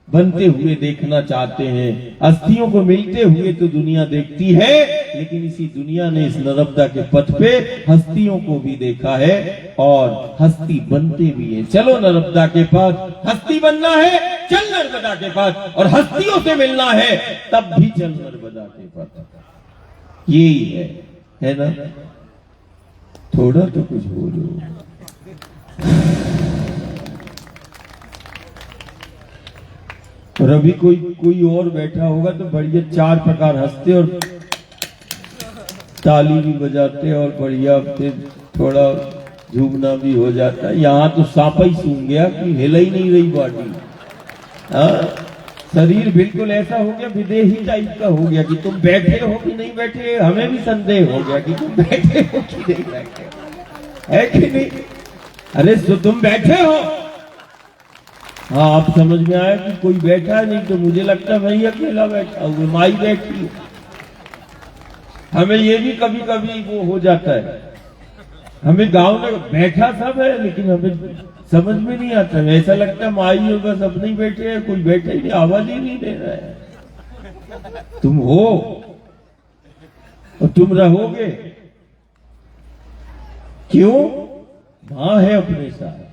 बनते हुए देखना चाहते हैं। अस्थियों को मिलते हुए तो दुनिया देखती है, लेकिन इसी दुनिया ने इस नर्मदा के पथ पे हस्तियों को भी देखा है और हस्ती बनते भी है। चलो नर्मदा के पास, हस्ती बनना है चल नर्मदा के पास, और हस्तियों से मिलना है तब भी चल नर्मदा के पास। यही है ना? थोड़ा तो कुछ बोलो। और अभी कोई और बैठा होगा तो बढ़िया 4 प्रकार हंसते और ताली भी बजाते और बढ़िया फिर थोड़ा झूमना भी हो जाता है। यहाँ तो सांप ही सूंघ गया कि हिल ही नहीं रही बॉडी। शरीर बिल्कुल ऐसा हो गया, विदेही टाइप का हो गया कि तुम बैठे हो कि नहीं बैठे। हमें भी संदेह हो गया कि तुम बैठे हो कि नहीं बैठे, है कि नहीं? अरे तो तुम बैठे हो। हाँ, आप समझ में आया कि कोई बैठा नहीं, तो मुझे लगता मैं ही अकेला बैठा हूँ, माई बैठी है। हमें ये भी कभी कभी वो हो जाता है, हमें गांव में बैठा सब है लेकिन हमें समझ में नहीं आता, ऐसा लगता है माई हो बस अपने ही बैठे हैं, कोई बैठे ही नहीं, आवाज ही नहीं दे रहा है। तुम हो और तुम रहोगे, क्यों? मां है अपने साथ,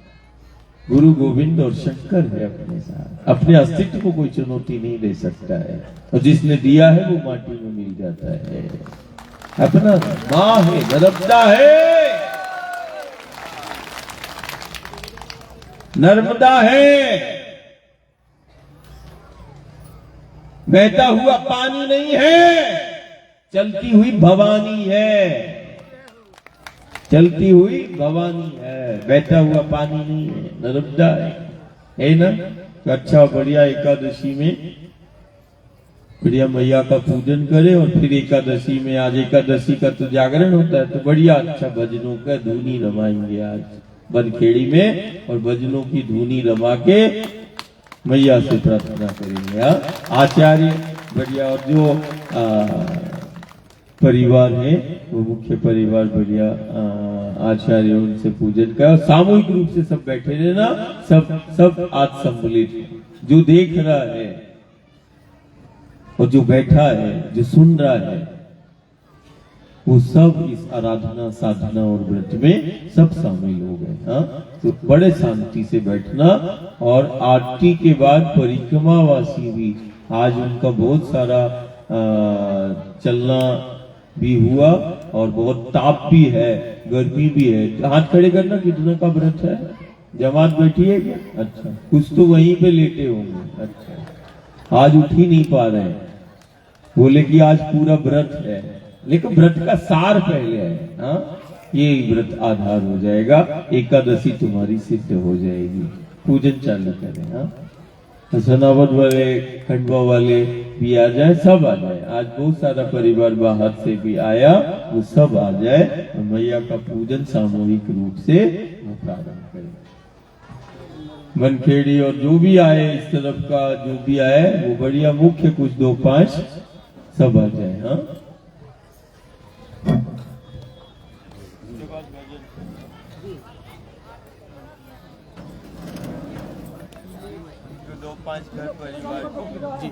गुरु गोविंद और शंकर है अपने साथ, अपने अस्तित्व को कोई चुनौती नहीं दे सकता है, और जिसने दिया है वो माटी में मिल जाता है। अपना मां है, नर्मदा है, नर्मदा है, बहता हुआ पानी नहीं है, चलती हुई भवानी है, चलती हुई भवानी है, बहता हुआ पानी नहीं है, नर्मदा है ना। तो अच्छा बढ़िया एकादशी में बढ़िया मैया का पूजन करे, और फिर एकादशी में, आज एकादशी का तो जागरण होता है, तो बढ़िया अच्छा भजनों का धुनी रमाएंगे आज बनखेड़ी में, और भजनों की धुनी रमा के मैया से प्रार्थना करेंगे। आचार्य बढ़िया, और जो परिवार है वो मुख्य परिवार बढ़िया आचार्य, उनसे पूजन का सामूहिक रूप से सब बैठे रहना, सब आज सम्मिलित, जो देख रहा है और जो बैठा है, जो सुन रहा है, वो सब इस आराधना साधना और व्रत में सब शामिल हो गए। हाँ, तो बड़े शांति से बैठना। और आरती के बाद परिक्रमावासी भी आज उनका बहुत सारा चलना भी हुआ, और बहुत ताप भी है, गर्मी भी है। हाथ खड़े करना, कितना का व्रत है? जमात बैठी है क्या? अच्छा, कुछ तो वहीं पे लेटे होंगे। अच्छा, आज उठ ही नहीं पा रहे, बोले कि आज पूरा व्रत है, लेकिन व्रत का सार पहले है। हाँ, ये व्रत आधार हो जाएगा, एकादशी तुम्हारी सिद्ध हो जाएगी। पूजन चालू करें। हाँ, सनावद वाले, खंडवा वाले भी आ जाए, सब आ जाए। आज बहुत सारा परिवार बाहर से भी आया, वो सब आ जाए, और मैया का पूजन सामूहिक रूप से वो प्रारंभ करें। बनखेड़ी और जो भी आए, इस तरफ का जो भी आए, वो बढ़िया मुख्य कुछ 2-5 सब आ जाए। हाँ, 2-5 घर परिवार जी।